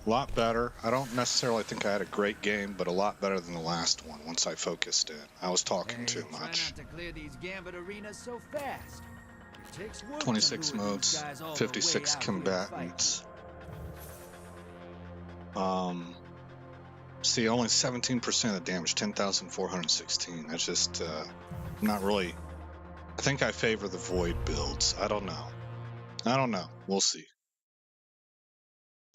Lot better. I don't necessarily think I had a great game, but a lot better than the last one once I focused in. I was talking too Try much. not to clear these Gambit arenas so fast. It takes work 26 to lure modes, these guys all the 56 way out here to fight. combatants. See, only 17% of the damage, 10,416. That's just not really. I think I favor the void builds. I don't know. We'll see.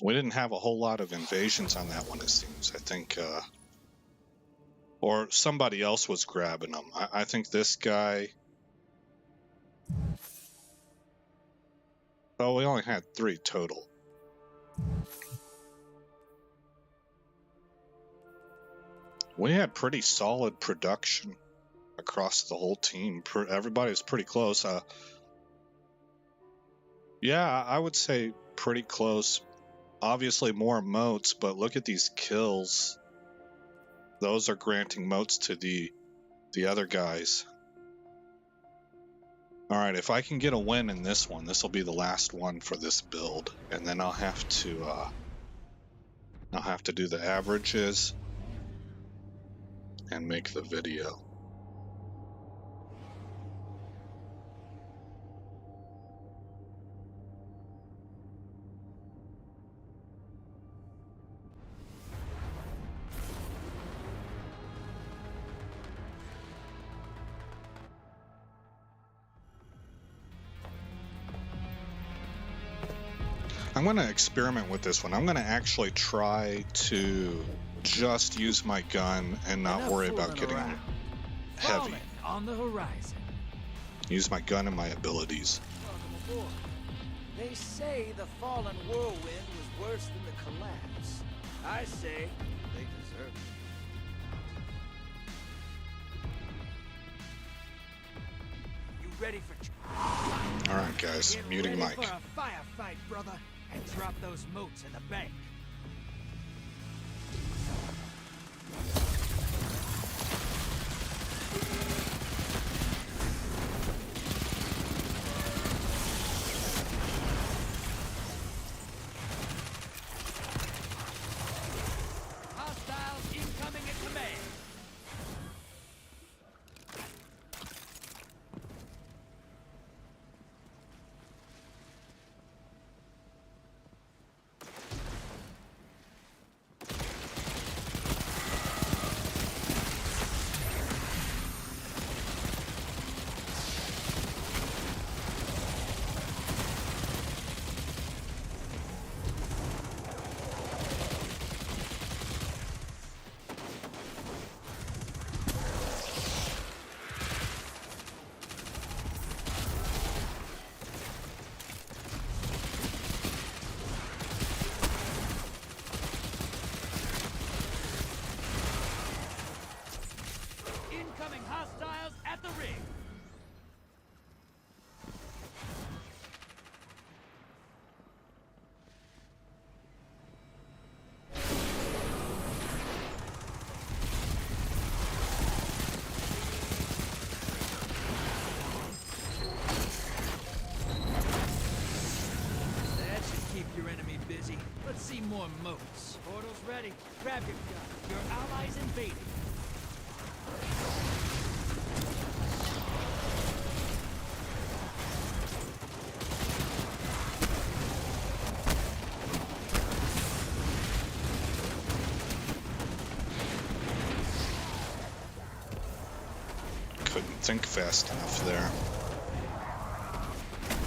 We didn't have a whole lot of invasions on that one, it seems. I think, or somebody else was grabbing them. I think this guy. Oh, we only had 3 total. We had pretty solid production across the whole team. Everybody was pretty close. Yeah, I would say pretty close. Obviously more motes, but look at these kills. Those are granting motes to the other guys. All right, if I can get a win in this one, this will be the last one for this build, and then I'll have to do the averages and make the video. I'm going to experiment with this one. I'm going to actually try to just use my gun and not Enough worry about fooling getting around. heavy. Falling on the horizon. Use my gun and my abilities. Welcome aboard. They say the fallen whirlwind was worse than the collapse. I say they deserve it. You ready for? All right, guys, Get muting ready mic. for a firefight, brother, and drop those motes in the bank. Hostiles incoming at command. Incoming hostiles at the ring. That should keep your enemy busy. Let's see more motes. Portal's ready. Grab your gun. Your allies invading. Couldn't think fast enough there.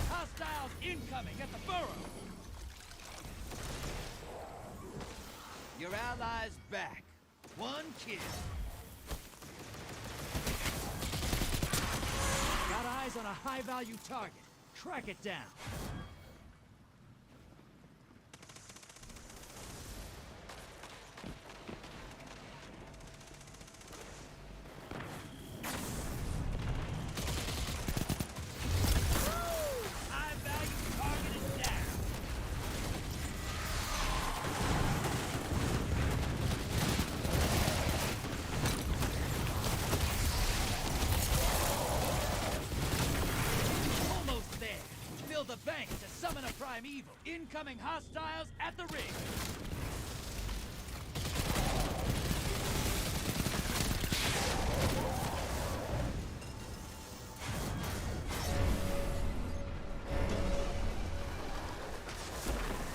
Hostiles incoming at the burrow. Your allies back. One kill. Got eyes on a high-value target. Track it down. High-value target is down. Almost there. Fill the bank to summon a primeval. Incoming hostiles at the ring.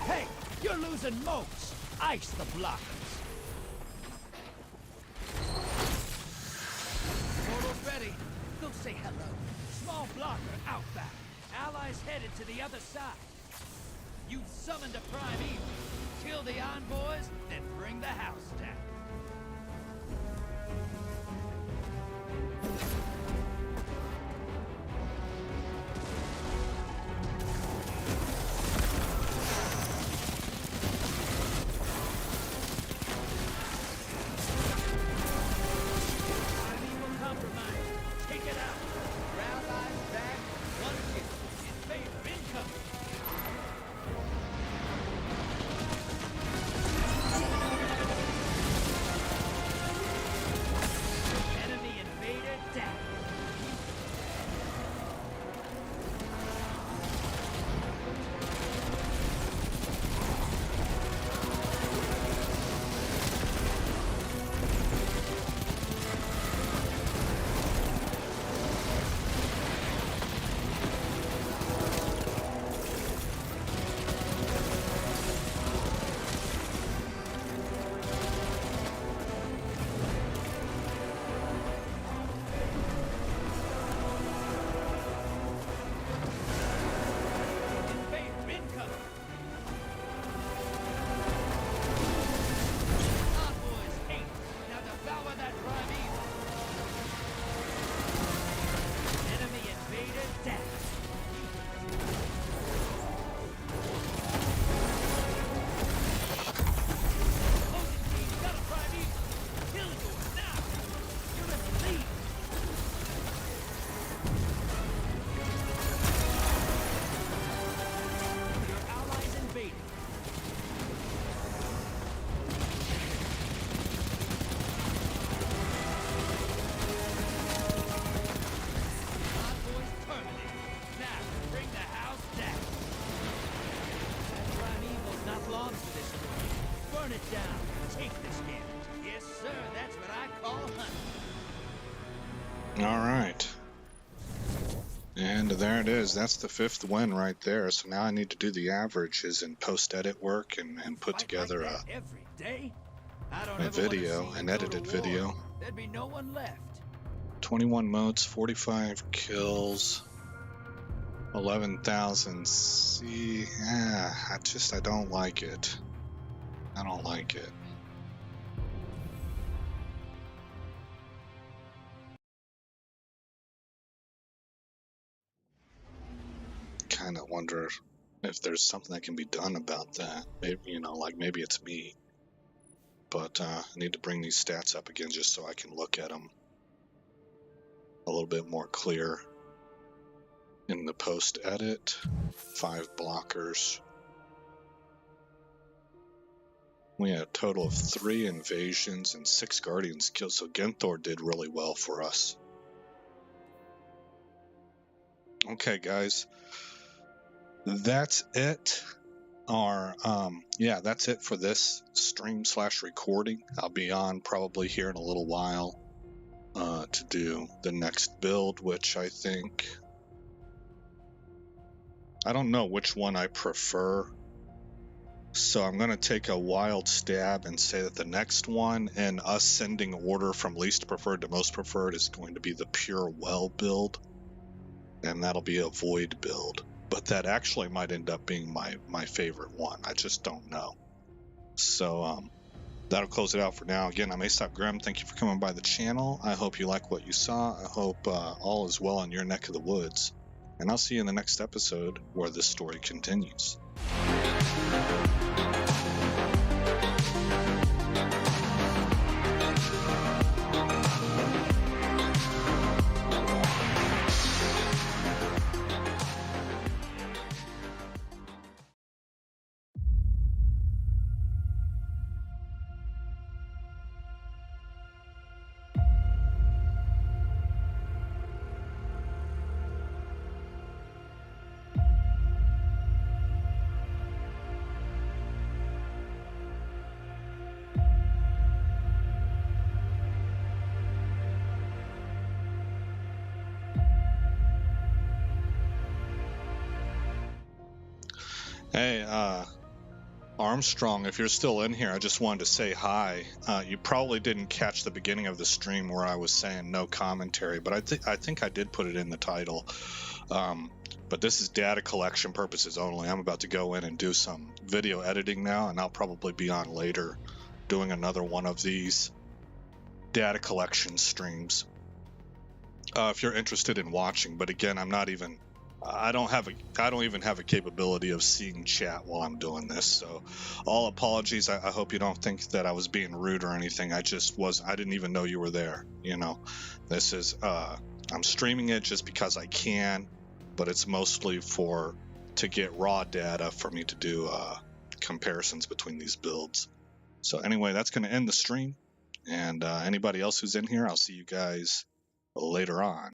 Hey, you're losing motes. Ice the blockers. Portal's ready. Go say hello. Small blocker outbound. Allies headed to the other side. You've summoned a primeval. Kill the envoys, then bring the house down. Primeval compromised. Take it out. Round eyes back. One kill. In favor. Incoming. Enemy invader down. In favor. Incoming. Envoys hate. Now devour that primeval. Enemy invader down. Opposing team got a primeval. Kill yours now. You're in the lead. Your allies invaded. Envoys terminated. Now, bring the house down. That primeval's not long for this world. Burn it down. Take this Gambit. Yes, sir. That's what I call hunting. All right. And there it is. That's the 5th win right there. So now I need to do the averages and post-edit work and put Fight together like a, that every day? I don't a ever wanna video, see you an go to edited war. video. There'd be no one left. 21 motes, 45 kills, 11,000 C. Yeah, I don't like it. I don't like it. Kind of wonder if there's something that can be done about that. Maybe, maybe it's me. But I need to bring these stats up again just so I can look at them a little bit more clear. In the post edit, 5 blockers. We had a total of 3 invasions and 6 guardians kills, so Genthor did really well for us. Okay, guys, that's it. That's it for this stream/recording. I'll be on probably here in a little while to do the next build, which I don't know which one I prefer. So I'm going to take a wild stab and say that the next one in ascending order from least preferred to most preferred is going to be the pure well build. And that'll be a void build. But that actually might end up being my favorite one. I just don't know. So that'll close it out for now. Again, I'm Aesop Grim. Thank you for coming by the channel. I hope you like what you saw. I hope all is well in your neck of the woods. And I'll see you in the next episode where this story continues. Hey, Armstrong, if you're still in here, I just wanted to say hi. You probably didn't catch the beginning of the stream where I was saying no commentary, but I think I did put it in the title. But this is data collection purposes only. I'm about to go in and do some video editing now, and I'll probably be on later doing another one of these data collection streams. If you're interested in watching, but again, I don't even have a capability of seeing chat while I'm doing this. So all apologies. I hope you don't think that I was being rude or anything. I didn't even know you were there. This is, I'm streaming it just because I can, but it's mostly to get raw data for me to do comparisons between these builds. So anyway, that's going to end the stream. And anybody else who's in here, I'll see you guys later on.